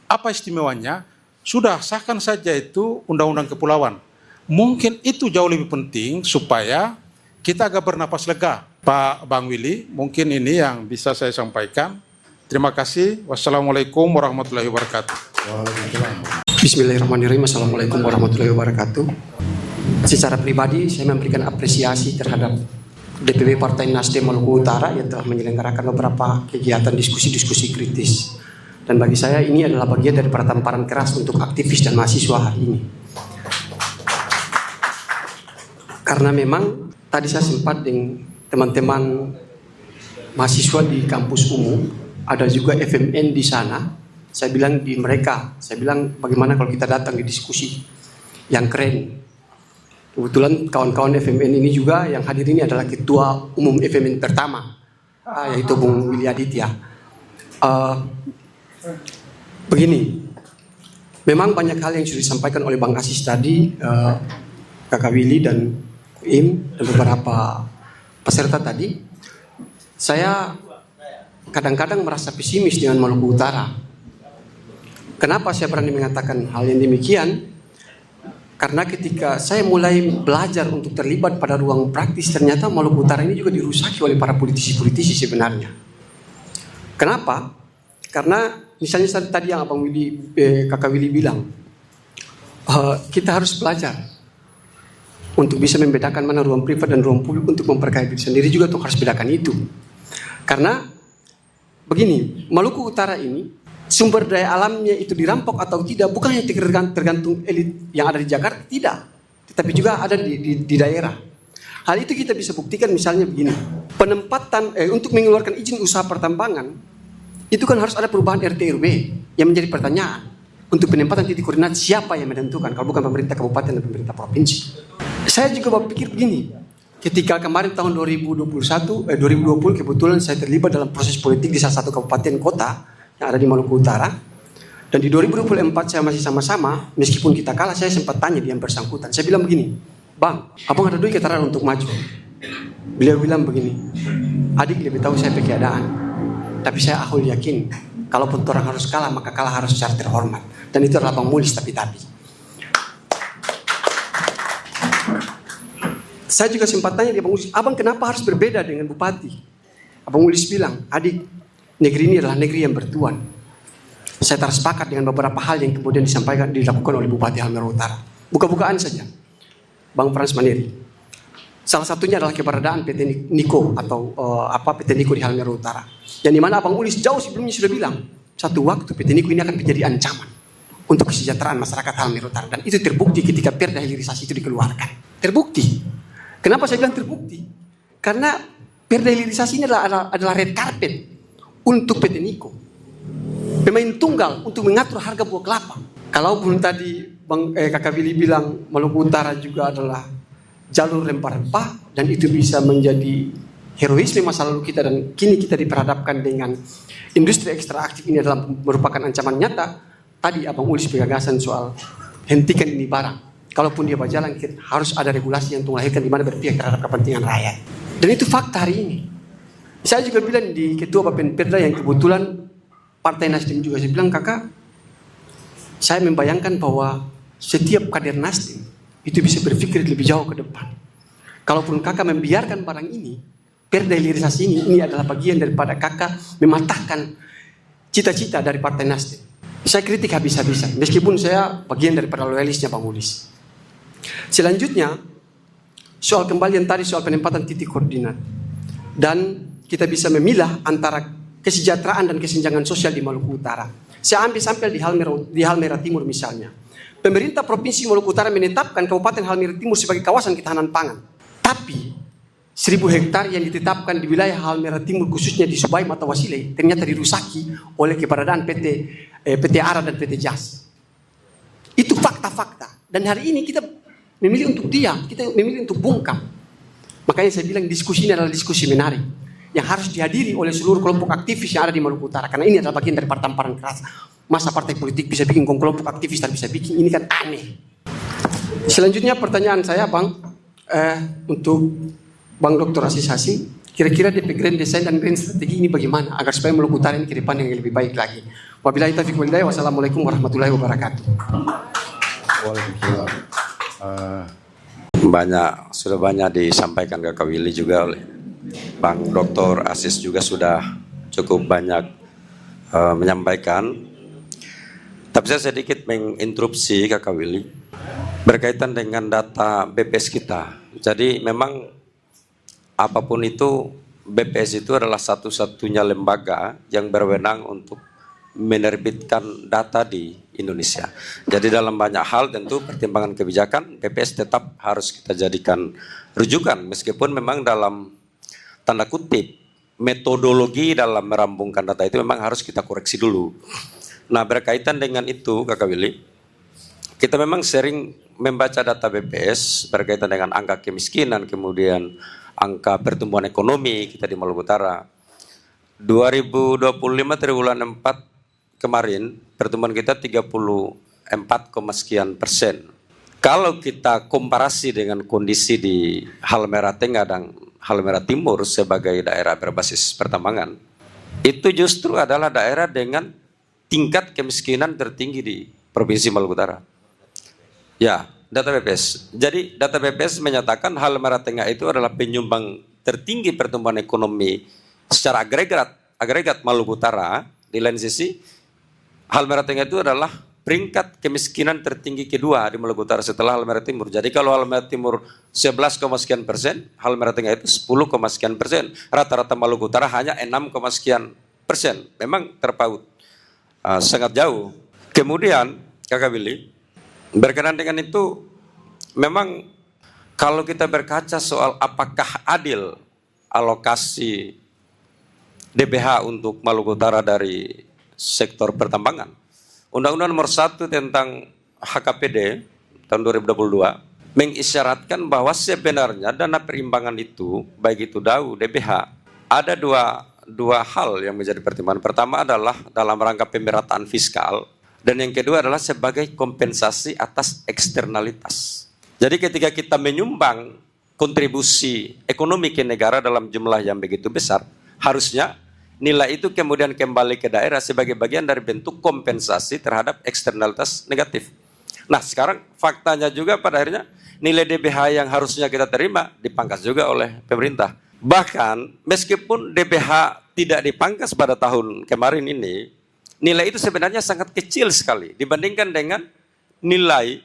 Apa istimewanya? Sudah sahkan saja itu Undang-Undang Kepulauan. Mungkin itu jauh lebih penting supaya kita agak bernapas lega. Pak Bang Willy, mungkin ini yang bisa saya sampaikan. Terima kasih. Wassalamualaikum warahmatullahi wabarakatuh. Bismillahirrahmanirrahim. Assalamualaikum warahmatullahi wabarakatuh. Secara pribadi saya memberikan apresiasi terhadap DPP Partai Nasdem Maluku Utara yang telah menyelenggarakan beberapa kegiatan diskusi-diskusi kritis. Dan bagi saya ini adalah bagian dari pertamparan keras untuk aktivis dan mahasiswa hari ini. Karena memang tadi saya sempat dengan teman-teman mahasiswa di kampus umum, ada juga FMN di sana. Saya bilang bagaimana kalau kita datang di diskusi yang keren. Kebetulan kawan-kawan FMN ini juga yang hadir ini adalah ketua umum FMN pertama, yaitu Bung Willy Aditya. Begini, memang banyak hal yang sudah disampaikan oleh Bang Asis tadi, Kakak Willy dan Im dan beberapa peserta tadi. Saya kadang-kadang merasa pesimis dengan Maluku Utara. Kenapa saya berani mengatakan hal yang demikian? Karena ketika saya mulai belajar untuk terlibat pada ruang praktis, ternyata Maluku Utara ini juga dirusaki oleh para politisi-politisi sebenarnya. Kenapa? Karena misalnya tadi yang Abang Willy, Kakak Willy bilang, kita harus belajar untuk bisa membedakan mana ruang privat dan ruang publik untuk memperkaya diri sendiri juga tuh harus bedakan itu. Karena begini, Maluku Utara ini sumber daya alamnya itu dirampok atau tidak bukan hanya tergantung elit yang ada di Jakarta, tidak, tetapi juga ada di daerah. Hal itu kita bisa buktikan misalnya begini, penempatan untuk mengeluarkan izin usaha pertambangan itu kan harus ada perubahan RT RW yang menjadi pertanyaan. Untuk penempatan titik koordinat siapa yang menentukan kalau bukan pemerintah kabupaten dan pemerintah provinsi? Saya juga berpikir begini, ketika kemarin tahun 2020 kebetulan saya terlibat dalam proses politik di salah satu kabupaten kota yang ada di Maluku Utara. Dan di 2024 saya masih sama-sama, meskipun kita kalah, saya sempat tanya dia yang bersangkutan. Saya bilang begini, Bang, abang ada duit keterangan untuk maju. Beliau bilang begini, adik lebih tahu saya keadaan, tapi saya ahul yakin, kalaupun orang harus kalah, maka kalah harus secara terhormat. Dan itu adalah Bang Mulis tapi. Saya juga sempat tanya dia, Bang Mulis, abang kenapa harus berbeda dengan Bupati? Abang Mulis bilang, adik, negeri ini adalah negeri yang bertuan. Saya tersepakat dengan beberapa hal yang kemudian dilakukan oleh Bupati Halmahera Utara. Buka-bukaan saja, Bang Frans Maneri. Salah satunya adalah keberadaan PT Niko atau PT Niko di Halmahera Utara. Yang dimana Abang Mulis jauh sebelumnya sudah bilang, satu waktu PT Niko ini akan menjadi ancaman untuk kesejahteraan masyarakat Halmahera Utara. Dan itu terbukti ketika perda hilirisasi itu dikeluarkan. Terbukti. Kenapa saya bilang terbukti? Karena perda hilirisasi ini adalah red carpet untuk PT Niko. Pemain tunggal untuk mengatur harga buah kelapa. Kalaupun tadi Kakak Willy bilang Maluku Utara juga adalah jalur rempah-rempah dan itu bisa menjadi heroisme masa lalu kita dan kini kita diperhadapkan dengan industri ekstraktif ini adalah merupakan ancaman nyata. Tadi Abang Ulis bergagasan soal hentikan ini barang. Kalaupun dia berjalan harus ada regulasi yang melahirkan di mana berpihak terhadap kepentingan rakyat. Dan itu fakta hari ini. Saya juga bilang di Ketua Bapenda yang kebetulan Partai Nasdem juga, saya bilang, kakak, saya membayangkan bahwa setiap kader Nasdem itu bisa berpikir lebih jauh ke depan. Kalaupun kakak membiarkan barang ini, perda hilirisasi ini adalah bagian daripada kakak mematahkan cita-cita dari Partai Nasdem. Saya kritik habis-habisan, meskipun saya bagian daripada loyalisnya Bang Ulis. Selanjutnya, soal kembali yang tadi soal penempatan titik koordinat. Dan kita bisa memilah antara kesejahteraan dan kesenjangan sosial di Maluku Utara. Saya ambil sampel di Halmahera Timur misalnya. Pemerintah Provinsi Maluku Utara menetapkan Kabupaten Halmahera Timur sebagai kawasan ketahanan pangan. Tapi 1.000 hektar yang ditetapkan di wilayah Halmahera Timur khususnya di Subaim atau Wasile ternyata dirusaki oleh keberadaan PT ARA dan PT JAS. Itu fakta-fakta. Dan hari ini kita memilih untuk diam, kita memilih untuk bungkam. Makanya saya bilang diskusi ini adalah diskusi menarik yang harus dihadiri oleh seluruh kelompok aktivis yang ada di Maluku Utara. Karena ini adalah bagian dari tamparan keras. Masa partai politik bisa bikin kelompok aktivis dan bisa bikin, ini kan aneh. Selanjutnya pertanyaan saya Bang, untuk Bang Dr. Aziz Hasim, kira-kira DP Grand Design dan Grand Strategi ini bagaimana agar supaya Maluku Utara ini ke depan yang lebih baik lagi. Wabillahi taufiq wal hidayah. Wassalamualaikum warahmatullahi wabarakatuh. Sudah banyak disampaikan ke Kak Willy juga oleh Bang Dr. Aziz juga sudah cukup banyak menyampaikan. Tapi saya sedikit menginterupsi Kak Willy berkaitan dengan data BPS kita. Jadi memang apapun itu, BPS itu adalah satu-satunya lembaga yang berwenang untuk menerbitkan data di Indonesia. Jadi dalam banyak hal tentu pertimbangan kebijakan BPS tetap harus kita jadikan rujukan meskipun memang dalam tanda kutip metodologi dalam merambungkan data itu memang harus kita koreksi dulu. Nah berkaitan dengan itu Kakak Willy, kita memang sering membaca data BPS berkaitan dengan angka kemiskinan, kemudian angka pertumbuhan ekonomi kita di Maluku Utara. 2025 triwulan 4 kemarin pertumbuhan kita 34, sekian persen. Kalau kita komparasi dengan kondisi di Halmahera Tengah dan Halmahera Timur sebagai daerah berbasis pertambangan, itu justru adalah daerah dengan tingkat kemiskinan tertinggi di Provinsi Maluku Utara. Ya, data BPS. Jadi data BPS menyatakan Halmahera Tengah itu adalah penyumbang tertinggi pertumbuhan ekonomi secara agregat Maluku Utara. Di lain sisi Halmahera Tengah itu adalah peringkat kemiskinan tertinggi kedua di Maluku Utara setelah Halmahera Timur. Jadi kalau Halmahera Timur 11, sekian persen, Halmahera Tengah itu 10, sekian persen. Rata-rata Maluku Utara hanya 6, sekian persen. Memang terpaut sangat jauh. Kemudian Kakak Willy, berkenaan dengan itu, memang kalau kita berkaca soal apakah adil alokasi DBH untuk Maluku Utara dari sektor pertambangan. Undang-Undang nomor 1 tentang HKPD tahun 2022 mengisyaratkan bahwa sebenarnya dana perimbangan itu, baik itu DAU, DBH, ada dua hal yang menjadi pertimbangan. Pertama adalah dalam rangka pemerataan fiskal, dan yang kedua adalah sebagai kompensasi atas eksternalitas. Jadi ketika kita menyumbang kontribusi ekonomi ke negara dalam jumlah yang begitu besar, harusnya nilai itu kemudian kembali ke daerah sebagai bagian dari bentuk kompensasi terhadap eksternalitas negatif. Nah sekarang faktanya juga pada akhirnya nilai DBH yang harusnya kita terima dipangkas juga oleh pemerintah. Bahkan meskipun DBH tidak dipangkas pada tahun kemarin ini, nilai itu sebenarnya sangat kecil sekali dibandingkan dengan nilai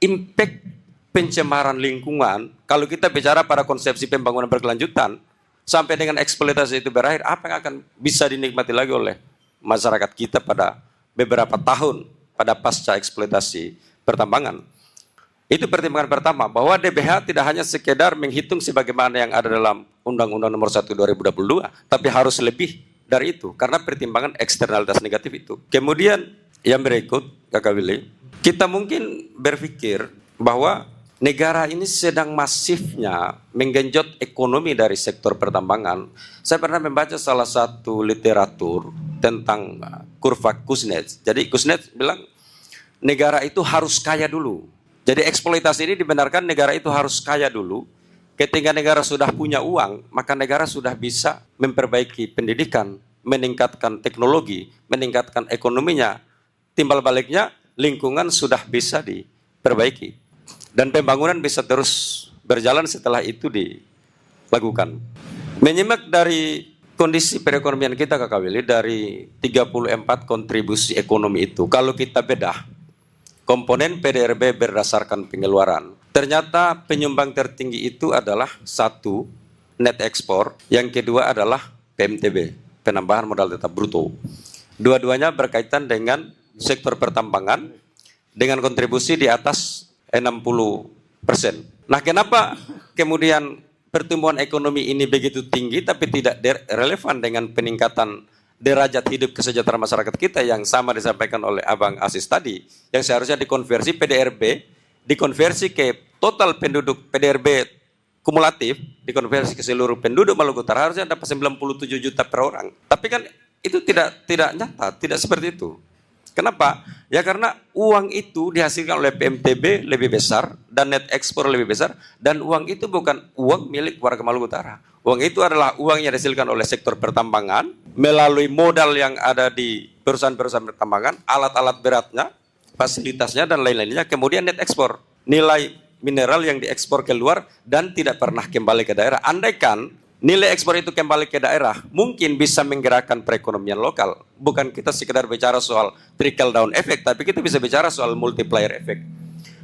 impact pencemaran lingkungan. Kalau kita bicara pada konsepsi pembangunan berkelanjutan, sampai dengan eksploitasi itu berakhir, apa yang akan bisa dinikmati lagi oleh masyarakat kita pada beberapa tahun pada pasca eksploitasi pertambangan. Itu pertimbangan pertama, bahwa DBH tidak hanya sekedar menghitung sebagaimana yang ada dalam Undang-Undang Nomor 1 2022, tapi harus lebih dari itu, karena pertimbangan eksternalitas negatif itu. Kemudian yang berikut, Kakak Willy, kita mungkin berpikir bahwa negara ini sedang masifnya menggenjot ekonomi dari sektor pertambangan. Saya pernah membaca salah satu literatur tentang kurva Kuznets. Jadi Kuznets bilang negara itu harus kaya dulu. Jadi eksploitasi ini dibenarkan negara itu harus kaya dulu. Ketika negara sudah punya uang, maka negara sudah bisa memperbaiki pendidikan, meningkatkan teknologi, meningkatkan ekonominya. Timbal baliknya lingkungan sudah bisa diperbaiki. Dan pembangunan bisa terus berjalan setelah itu dilakukan. Menyimak dari kondisi perekonomian kita, Kakak Willy, dari 34 kontribusi ekonomi itu, kalau kita bedah komponen PDRB berdasarkan pengeluaran, ternyata penyumbang tertinggi itu adalah satu, net ekspor, yang kedua adalah PMTB, penambahan modal tetap bruto. Dua-duanya berkaitan dengan sektor pertambangan dengan kontribusi di atas 60%. Nah, kenapa kemudian pertumbuhan ekonomi ini begitu tinggi tapi tidak relevan dengan peningkatan derajat hidup kesejahteraan masyarakat kita yang sama disampaikan oleh Abang Asis tadi, yang seharusnya dikonversi PDRB, dikonversi ke total penduduk PDRB kumulatif, dikonversi ke seluruh penduduk Maluku Utara, harusnya dapat 97 juta per orang. Tapi kan itu tidak nyata, tidak seperti itu. Kenapa? Ya karena uang itu dihasilkan oleh PMTB lebih besar dan net ekspor lebih besar, dan uang itu bukan uang milik warga Maluku Utara. Uang itu adalah uang yang dihasilkan oleh sektor pertambangan melalui modal yang ada di perusahaan-perusahaan pertambangan, alat-alat beratnya, fasilitasnya dan lain-lainnya. Kemudian net ekspor, nilai mineral yang diekspor keluar dan tidak pernah kembali ke daerah. Andaikan nilai ekspor itu kembali ke daerah, mungkin bisa menggerakkan perekonomian lokal. Bukan kita sekedar bicara soal trickle down effect, tapi kita bisa bicara soal multiplier effect.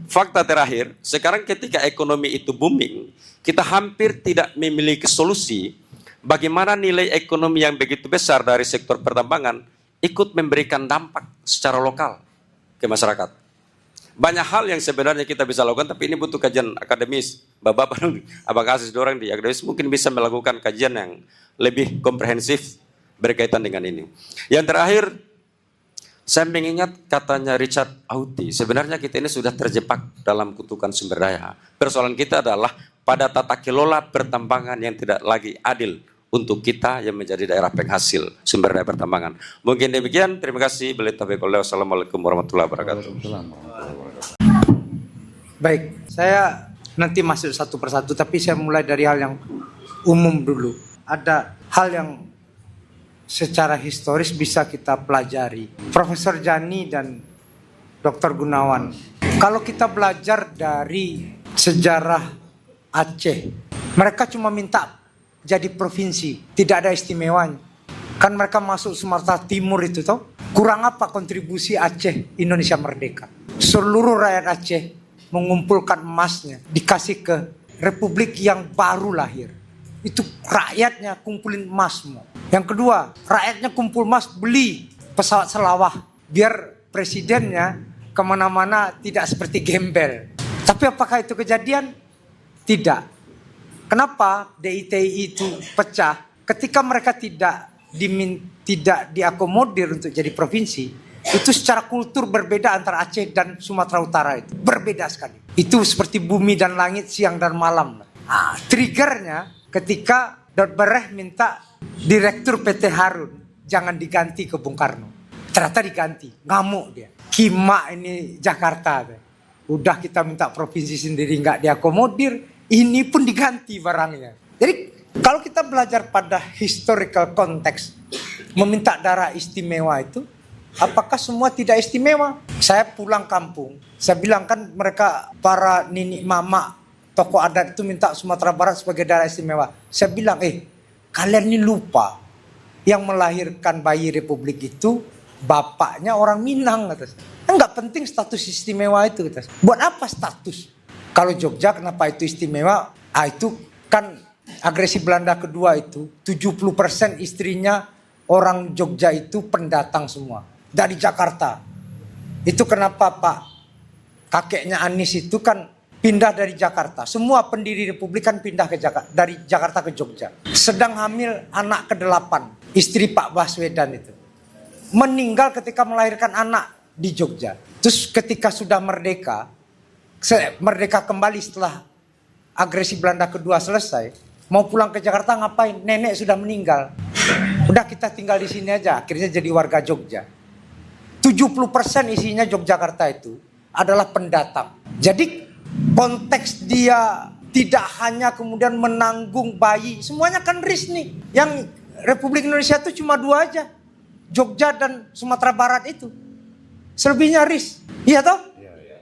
Fakta terakhir, sekarang ketika ekonomi itu booming, kita hampir tidak memiliki solusi bagaimana nilai ekonomi yang begitu besar dari sektor pertambangan ikut memberikan dampak secara lokal ke masyarakat. Banyak hal yang sebenarnya kita bisa lakukan, tapi ini butuh kajian akademis. Bapak-bapak, Abang Asis dorang di akademis mungkin bisa melakukan kajian yang lebih komprehensif berkaitan dengan ini. Yang terakhir, saya mengingat katanya Richard Auty, sebenarnya kita ini sudah terjebak dalam kutukan sumber daya. Persoalan kita adalah pada tata kelola pertambangan yang tidak lagi adil untuk kita yang menjadi daerah penghasil sumber daya pertambangan. Mungkin demikian, terima kasih. Wassalamualaikum warahmatullahi wabarakatuh. Baik, saya nanti masuk satu persatu, tapi saya mulai dari hal yang umum dulu. Ada hal yang secara historis bisa kita pelajari. Profesor Jani dan Dr. Gunawan, kalau kita belajar dari sejarah Aceh, mereka cuma minta jadi provinsi, tidak ada istimewanya. Kan mereka masuk Sumatera Timur itu toh. Kurang apa kontribusi Aceh Indonesia merdeka? Seluruh rakyat Aceh mengumpulkan emasnya, dikasih ke republik yang baru lahir. Itu rakyatnya kumpulin emas semua. Yang kedua, rakyatnya kumpul emas, beli pesawat selawah biar presidennya kemana-mana tidak seperti gembel. Tapi apakah itu kejadian? Tidak. Kenapa DITI itu pecah? Ketika mereka tidak diakomodir untuk jadi provinsi, itu secara kultur berbeda antara Aceh dan Sumatera Utara, itu berbeda sekali. Itu seperti bumi dan langit, siang dan malam. Nah, triggernya ketika Daud Bereh minta Direktur PT Harun jangan diganti ke Bung Karno. Ternyata diganti, ngamuk dia. Kima ini Jakarta. Udah kita minta provinsi sendiri nggak diakomodir, ini pun diganti barangnya. Jadi kalau kita belajar pada historical context, meminta daerah istimewa itu, apakah semua tidak istimewa? Saya pulang kampung, saya bilang kan mereka para nini mama tokoh adat itu minta Sumatera Barat sebagai daerah istimewa. Saya bilang, kalian ini lupa yang melahirkan bayi Republik itu bapaknya orang Minang. Enggak penting status istimewa itu. Buat apa status? Kalau Jogja kenapa itu istimewa? Itu kan agresi Belanda kedua itu 70% istrinya orang Jogja itu pendatang semua dari Jakarta. Itu kenapa Pak kakeknya Anies itu kan pindah dari Jakarta. Semua pendiri Republik kan pindah ke Jakarta, dari Jakarta ke Jogja. Sedang hamil anak ke-8, istri Pak Baswedan itu. Meninggal ketika melahirkan anak di Jogja. Terus ketika sudah merdeka kembali setelah agresi Belanda kedua selesai, mau pulang ke Jakarta ngapain? Nenek sudah meninggal. Udah kita tinggal di sini aja, akhirnya jadi warga Jogja. 70% isinya Yogyakarta itu adalah pendatang. Jadi konteks dia tidak hanya kemudian menanggung bayi, semuanya kan RIS nih. Yang Republik Indonesia itu cuma 2 aja, Jogja dan Sumatera Barat itu. Selebihnya RIS, iya toh?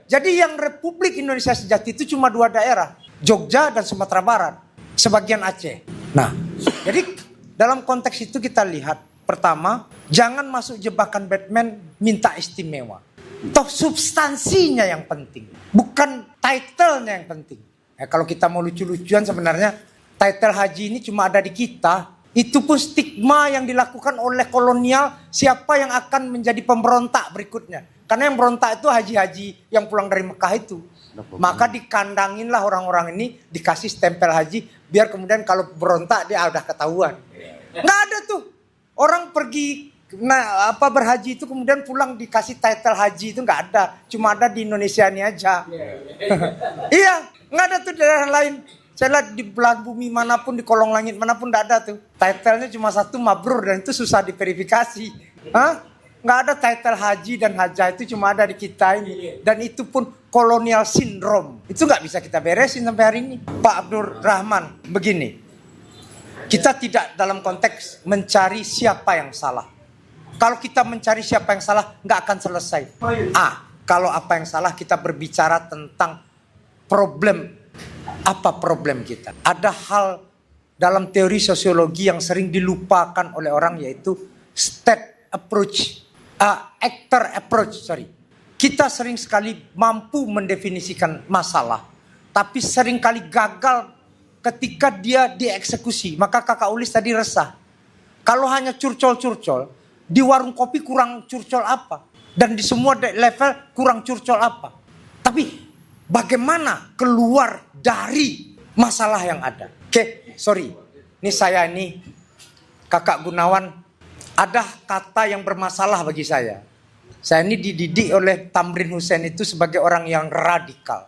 Jadi yang Republik Indonesia sejati itu cuma 2 daerah, Jogja dan Sumatera Barat, sebagian Aceh. Nah, jadi dalam konteks itu kita lihat, pertama, jangan masuk jebakan Batman minta istimewa. Toh substansinya yang penting, bukan title-nya yang penting. Kalau kita mau lucu-lucuan sebenarnya title haji ini cuma ada di kita. Itu pun stigma yang dilakukan oleh kolonial, siapa yang akan menjadi pemberontak berikutnya. Karena yang berontak itu haji-haji yang pulang dari Mekah itu. Maka dikandanginlah orang-orang ini, dikasih stempel haji, biar kemudian kalau berontak dia udah ketahuan. Nggak ada tuh. Orang pergi berhaji itu kemudian pulang dikasih title haji, itu nggak ada. Cuma ada di Indonesia ini aja. Iya, nggak ada tuh daerah lain. Saya lihat di belahan bumi manapun, di kolong langit manapun nggak ada tuh. Title-nya cuma 1, mabrur, dan itu susah diverifikasi. Nggak ada title haji dan hajah, itu cuma ada di kita ini. Dan itu pun kolonial syndrome. Itu nggak bisa kita beresin sampai hari ini. Pak Abdul Rahman, begini. Kita tidak dalam konteks mencari siapa yang salah. Kalau kita mencari siapa yang salah, nggak akan selesai. Kalau apa yang salah, kita berbicara tentang problem. Apa problem kita? Ada hal dalam teori sosiologi yang sering dilupakan oleh orang, yaitu state approach, actor approach. Kita sering sekali mampu mendefinisikan masalah, tapi sering kali gagal ketika dia dieksekusi. Maka Kakak Ulis tadi resah. Kalau hanya curcol-curcol, di warung kopi kurang curcol apa? Dan di semua level kurang curcol apa? Tapi bagaimana keluar dari masalah yang ada? Ini saya Kakak Gunawan, ada kata yang bermasalah bagi saya. Saya ini dididik oleh Tamrin Hussein itu sebagai orang yang radikal.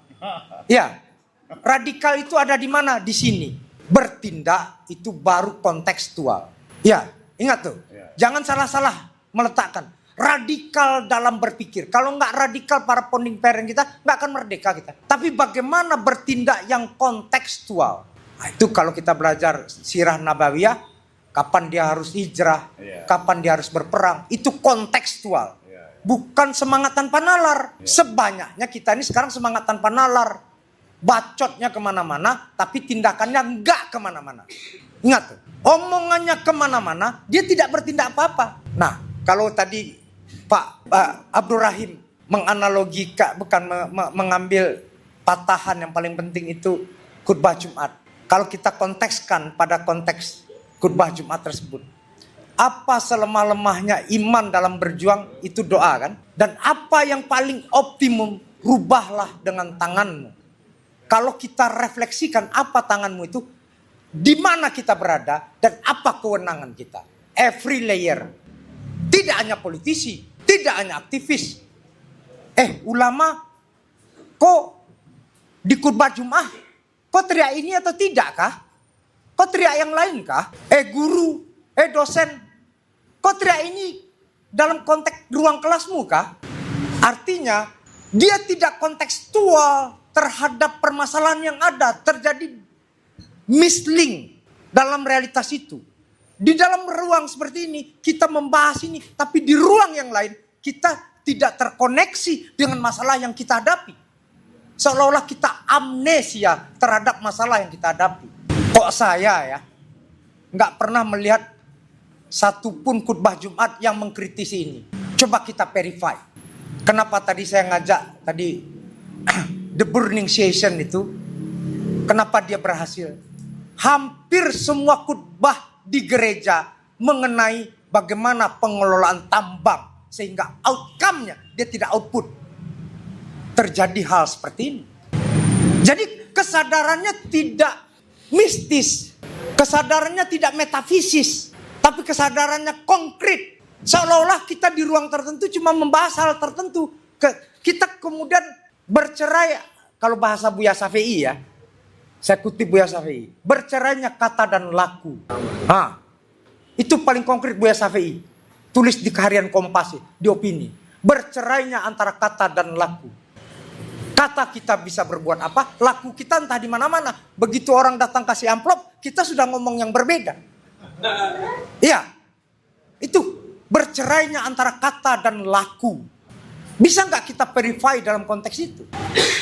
Ya, radikal itu ada di mana? Di sini. Bertindak itu baru kontekstual. Ya, ingat tuh. Jangan salah-salah meletakkan. Radikal dalam berpikir. Kalau nggak radikal, para founding parent kita nggak akan merdeka kita. Tapi bagaimana bertindak yang kontekstual? Nah, itu kalau kita belajar sirah nabawiyah, kapan dia harus hijrah, kapan dia harus berperang, itu kontekstual. Bukan semangat tanpa nalar. Sebanyaknya kita ini sekarang semangat tanpa nalar. Bacotnya kemana-mana, tapi tindakannya nggak kemana-mana. Ingat tuh, omongannya kemana-mana, dia tidak bertindak apa-apa. Nah, kalau tadi Pak Abdul Rahim mengambil patahan yang paling penting itu khutbah Jumat. Kalau kita kontekskan pada konteks khutbah Jumat tersebut, apa selemah-lemahnya iman dalam berjuang itu doa kan? Dan apa yang paling optimum, rubahlah dengan tanganmu. Kalau kita refleksikan apa tanganmu itu, di mana kita berada dan apa kewenangan kita. Every layer. Tidak hanya politisi, tidak hanya aktivis. Ulama kok di khutbah Jumat, kau teriak ini atau tidak kah? Kau teriak yang lain kah? Guru, dosen, kau teriak ini dalam konteks ruang kelasmu kah? Artinya dia tidak kontekstual terhadap permasalahan yang ada, terjadi mislink dalam realitas itu. Di dalam ruang seperti ini kita membahas ini, tapi di ruang yang lain kita tidak terkoneksi dengan masalah yang kita hadapi. Seolah-olah kita amnesia terhadap masalah yang kita hadapi. Kok saya nggak pernah melihat satupun khutbah Jumat yang mengkritisi ini. Coba kita verify. Kenapa tadi saya ngajak tadi The Burning Session itu, kenapa dia berhasil? Hampir semua khutbah di gereja mengenai bagaimana pengelolaan tambang sehingga outcome-nya dia tidak output. Terjadi hal seperti ini. Jadi kesadarannya tidak mistis, kesadarannya tidak metafisis, tapi kesadarannya konkret. Seolah-olah kita di ruang tertentu cuma membahas hal tertentu. Kita kemudian bercerai, kalau bahasa Buya Syafi'i ya, saya kutip Buya Syafi'i, bercerainya kata dan laku. Itu paling konkret Buya Syafi'i. Tulis di Harian Kompas, di opini. Bercerainya antara kata dan laku. Kata kita bisa berbuat apa, laku kita entah di mana-mana. Begitu orang datang kasih amplop, kita sudah ngomong yang berbeda. Iya, itu bercerainya antara kata dan laku. Bisa nggak kita verify dalam konteks itu?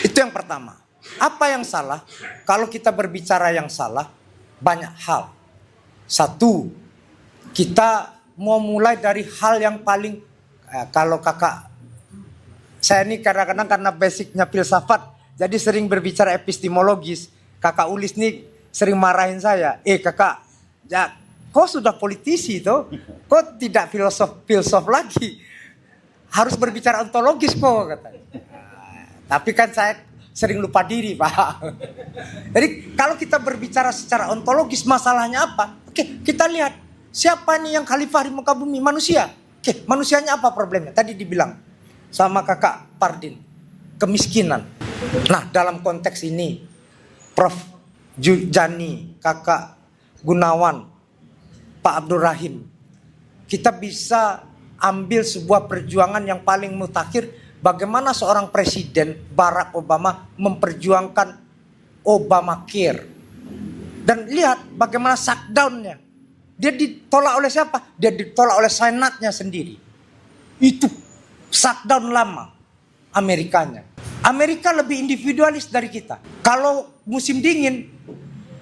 Itu yang pertama. Apa yang salah? Kalau kita berbicara yang salah, banyak hal. Satu, kita mau mulai dari hal yang paling, kalau kakak, saya ini kadang-kadang karena basicnya filsafat, jadi sering berbicara epistemologis. Kakak Ulis nih sering marahin saya. Kakak, ya, kau sudah politisi toh, kau tidak filosof lagi, harus berbicara ontologis kok katanya. Tapi kan saya sering lupa diri Pak. Jadi kalau kita berbicara secara ontologis, masalahnya apa? Oke, kita lihat siapa nih yang khalifah di muka bumi? Manusia. Oke, manusianya apa problemnya? Tadi dibilang sama kakak Pardin, kemiskinan. Nah dalam konteks ini Prof. Jani, kakak Gunawan, Pak Abdul Rahim, kita bisa ambil sebuah perjuangan yang paling mutakhir. Bagaimana seorang presiden Barack Obama memperjuangkan Obamacare. Dan lihat bagaimana shutdown-nya. Dia ditolak oleh siapa? Dia ditolak oleh senatnya sendiri. Itu shutdown lama Amerikanya. Amerika lebih individualis dari kita. Kalau musim dingin,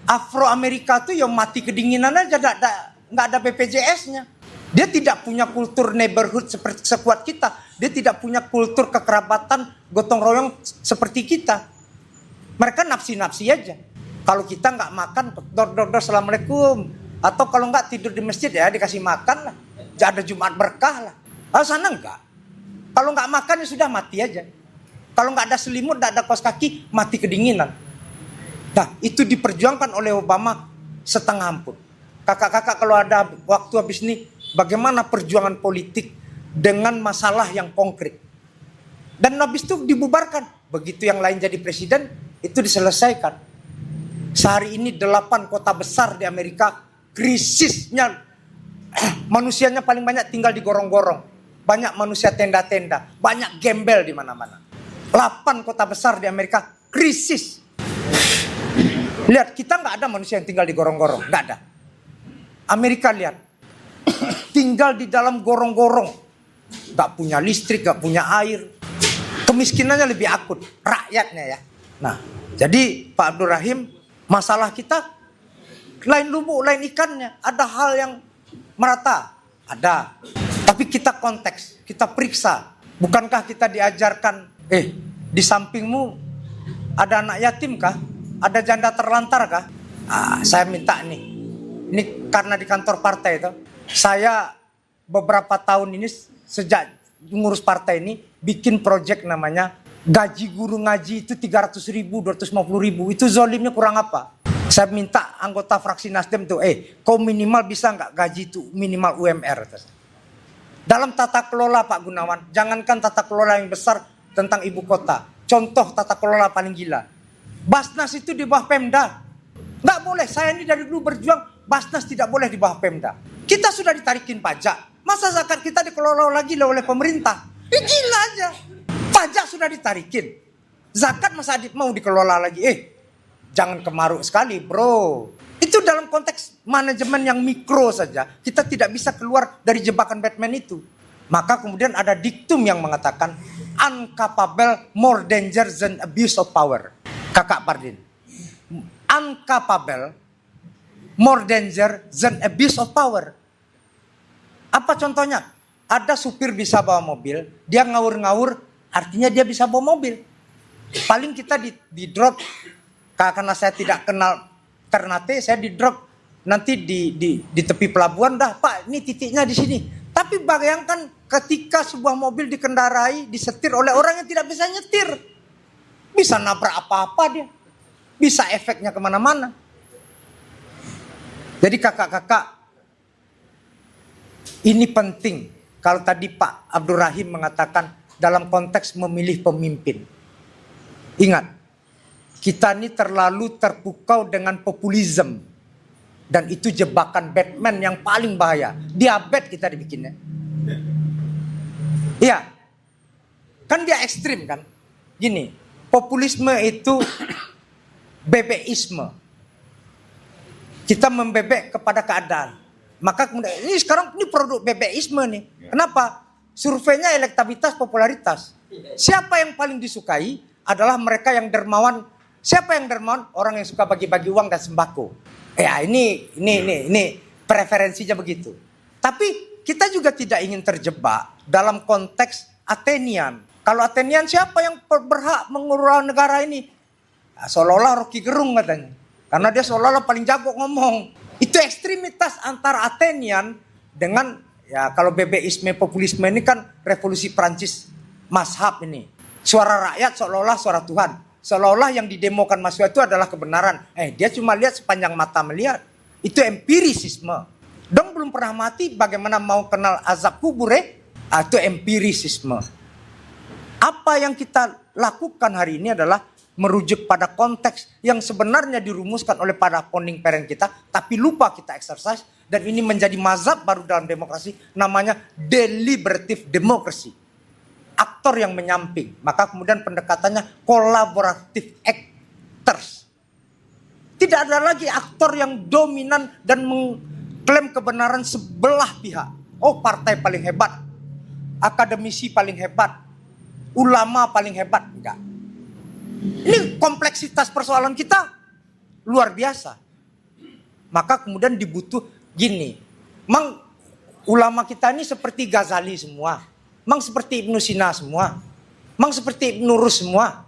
Afro-Amerika tuh yang mati kedinginan aja, nggak ada BPJS-nya. Dia tidak punya kultur neighborhood seperti sekuat kita. Dia tidak punya kultur kekerabatan gotong royong seperti kita. Mereka nafsi-nafsi aja. Kalau kita nggak makan, dor assalamualaikum. Atau kalau nggak tidur di masjid ya dikasih makan lah. Ada Jumat berkah lah. Sana enggak. Kalau nggak makan ya sudah mati aja. Kalau nggak ada selimut, nggak ada kaos kaki, mati kedinginan. Nah itu diperjuangkan oleh Obama setengah ampun. Kakak-kakak kalau ada waktu habis ini, bagaimana perjuangan politik dengan masalah yang konkret. Dan habis itu dibubarkan. Begitu yang lain jadi presiden, itu diselesaikan. Sehari ini 8 kota besar di Amerika, krisisnya manusianya paling banyak tinggal di gorong-gorong. Banyak manusia tenda-tenda, banyak gembel di mana-mana. 8 kota besar di Amerika, krisis. Lihat, kita nggak ada manusia yang tinggal di gorong-gorong, nggak ada. Amerika lihat, tinggal di dalam gorong-gorong, gak punya listrik, gak punya air, kemiskinannya lebih akut, rakyatnya ya. Nah, jadi Pak Abdul Rahim, masalah kita lain lubuk, lain ikannya, ada hal yang merata, ada. Tapi kita konteks, kita periksa, bukankah kita diajarkan, di sampingmu ada anak yatim kah? Ada janda terlantar kah? Saya minta nih. Ini karena di kantor partai itu, saya beberapa tahun ini sejak ngurus partai ini bikin proyek namanya gaji guru ngaji itu 300.000, 250.000, itu zolimnya kurang apa? Saya minta anggota fraksi Nasdem tuh, kau minimal bisa nggak gaji itu minimal UMR? Dalam tata kelola Pak Gunawan, jangankan tata kelola yang besar tentang ibu kota, contoh tata kelola paling gila. Basnas itu di bawah Pemda. Nggak boleh, saya ini dari dulu berjuang, Basnas tidak boleh di bawah Pemda. Kita sudah ditarikin pajak, masa zakat kita dikelola lagi oleh pemerintah? Gila aja. Pajak sudah ditarikin, zakat masa mau dikelola lagi? Jangan kemaruk sekali bro. Itu dalam konteks manajemen yang mikro saja, kita tidak bisa keluar dari jebakan Batman itu. Maka kemudian ada diktum yang mengatakan uncapable more danger than abuse of power. Kakak Pardin, uncapable more danger than abuse of power. Apa contohnya? Ada supir bisa bawa mobil, dia ngawur-ngawur, artinya dia bisa bawa mobil. Paling kita di drop, karena saya tidak kenal Ternate, saya di drop nanti di tepi pelabuhan, dah Pak, ini titiknya di sini. Tapi bayangkan ketika sebuah mobil dikendarai, disetir oleh orang yang tidak bisa nyetir. Bisa nabrak apa-apa dia. Bisa efeknya kemana-mana. Jadi kakak-kakak, ini penting. Kalau tadi Pak Abdul Rahim mengatakan dalam konteks memilih pemimpin. Ingat, kita ini terlalu terpukau dengan populisme. Dan itu jebakan Batman yang paling bahaya. Diabetes kita dibikinnya. Iya. Kan dia ekstrim kan. Gini, populisme itu bebeisme. Kita membebek kepada keadaan. Maka kemudian ini sekarang ini produk bebeisme nih. Kenapa? Surveinya elektabilitas, popularitas. Siapa yang paling disukai adalah mereka yang dermawan. Siapa yang dermawan? Orang yang suka bagi-bagi uang dan sembako. Ya ini preferensinya begitu. Tapi kita juga tidak ingin terjebak dalam konteks Athenian. Kalau Athenian siapa yang berhak mengurus negara ini? Nah, seolah-olah Rocky Gerung katanya. Karena dia seolah-olah paling jago ngomong. Itu ekstremitas antara Athenian dengan, ya kalau bebeisme populisme ini kan revolusi Prancis mazhab ini. Suara rakyat seolah-olah suara Tuhan. Seolah-olah yang didemokan mahasiswa itu adalah kebenaran. Dia cuma lihat sepanjang mata melihat. Itu empirisisme. Dong belum pernah mati, bagaimana mau kenal azab kubur Itu empirisisme. Apa yang kita lakukan hari ini adalah merujuk pada konteks yang sebenarnya dirumuskan oleh para founding parent kita, tapi lupa kita exercise, dan ini menjadi mazhab baru dalam demokrasi, namanya deliberative democracy. Aktor yang menyamping, maka kemudian pendekatannya kolaboratif actors. Tidak ada lagi aktor yang dominan dan mengklaim kebenaran sebelah pihak. Oh, partai paling hebat, akademisi paling hebat, ulama paling hebat. Enggak. Ini kompleksitas persoalan kita luar biasa. Maka kemudian dibutuh gini. Mang ulama kita ini seperti Ghazali semua. Mang seperti Ibnu Sina semua. Mang seperti Ibnu Rus semua.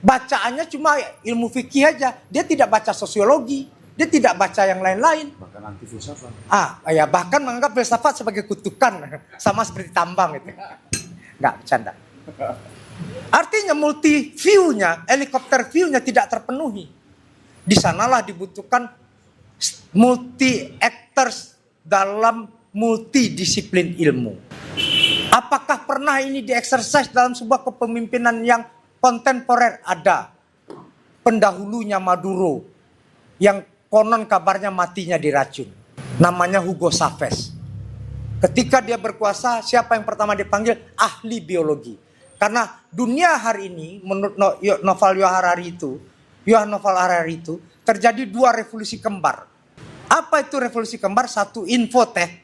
Bacaannya cuma ilmu fikih aja. Dia tidak baca sosiologi. Dia tidak baca yang lain-lain. Bahkan anti filsafat. Ya bahkan menganggap filsafat sebagai kutukan. Sama seperti tambang itu. Enggak, bercanda. Artinya multi view-nya, helikopter view-nya tidak terpenuhi. Di sanalah dibutuhkan multi actors dalam multidisiplin ilmu. Apakah pernah ini di-exercise dalam sebuah kepemimpinan yang kontemporer? Ada. Pendahulunya Maduro, yang konon kabarnya matinya diracun. Namanya Hugo Chavez. Ketika dia berkuasa, siapa yang pertama dipanggil? Ahli biologi. Karena dunia hari ini, menurut Yuval Noah Harari itu, terjadi dua revolusi kembar. Apa itu revolusi kembar? Satu infotech,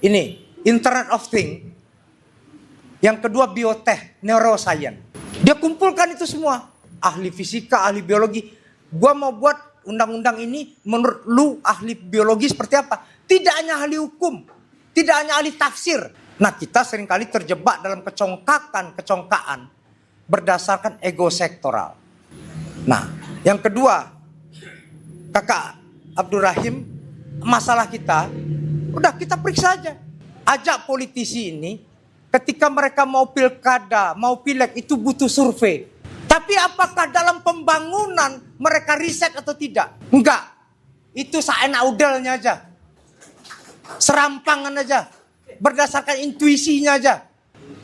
ini Internet of Things. Yang kedua biotech, neuroscience. Dia kumpulkan itu semua. Ahli fisika, ahli biologi. Gua mau buat undang-undang ini menurut lu ahli biologi seperti apa? Tidak hanya ahli hukum. Tidak hanya ahli tafsir. Nah kita seringkali terjebak dalam kecongkaan berdasarkan ego sektoral. Nah yang kedua, kakak Abdul Rahim, masalah kita, udah kita periksa aja. Ajak politisi ini, ketika mereka mau pilkada, mau pileg itu butuh survei. Tapi apakah dalam pembangunan mereka riset atau tidak? Enggak. Itu seenak udelnya aja. Serampangan aja. Berdasarkan intuisinya aja.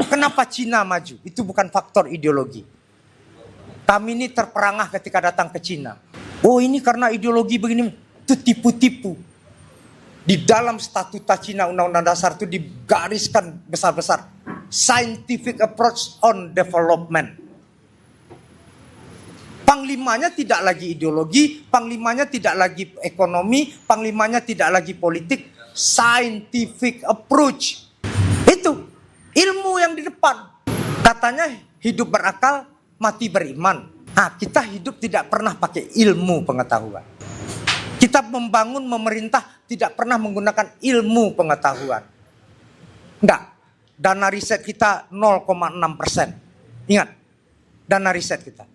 Kenapa Cina maju? Itu bukan faktor ideologi. Kami ini terperangah ketika datang ke Cina. Oh ini karena ideologi begini. Itu tipu-tipu. Di dalam statuta Cina Undang-Undang Dasar itu digariskan besar-besar. Scientific approach on development. Panglimanya tidak lagi ideologi, panglimanya tidak lagi ekonomi, panglimanya tidak lagi politik. Scientific approach. Itu ilmu yang di depan. Katanya hidup berakal, mati beriman. Nah, kita hidup tidak pernah pakai ilmu pengetahuan. Kita membangun memerintah tidak pernah menggunakan ilmu pengetahuan. Enggak. Dana riset kita 0,6%. Ingat, dana riset kita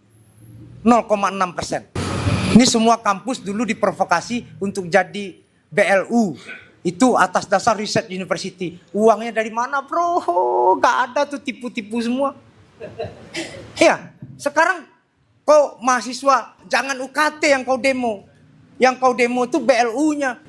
0,6%. Ini semua kampus dulu diprovokasi untuk jadi BLU. Itu atas dasar riset university. Uangnya dari mana bro? Gak ada tuh, tipu-tipu semua. Iya, sekarang kau mahasiswa jangan UKT yang kau demo. Yang kau demo itu BLU-nya.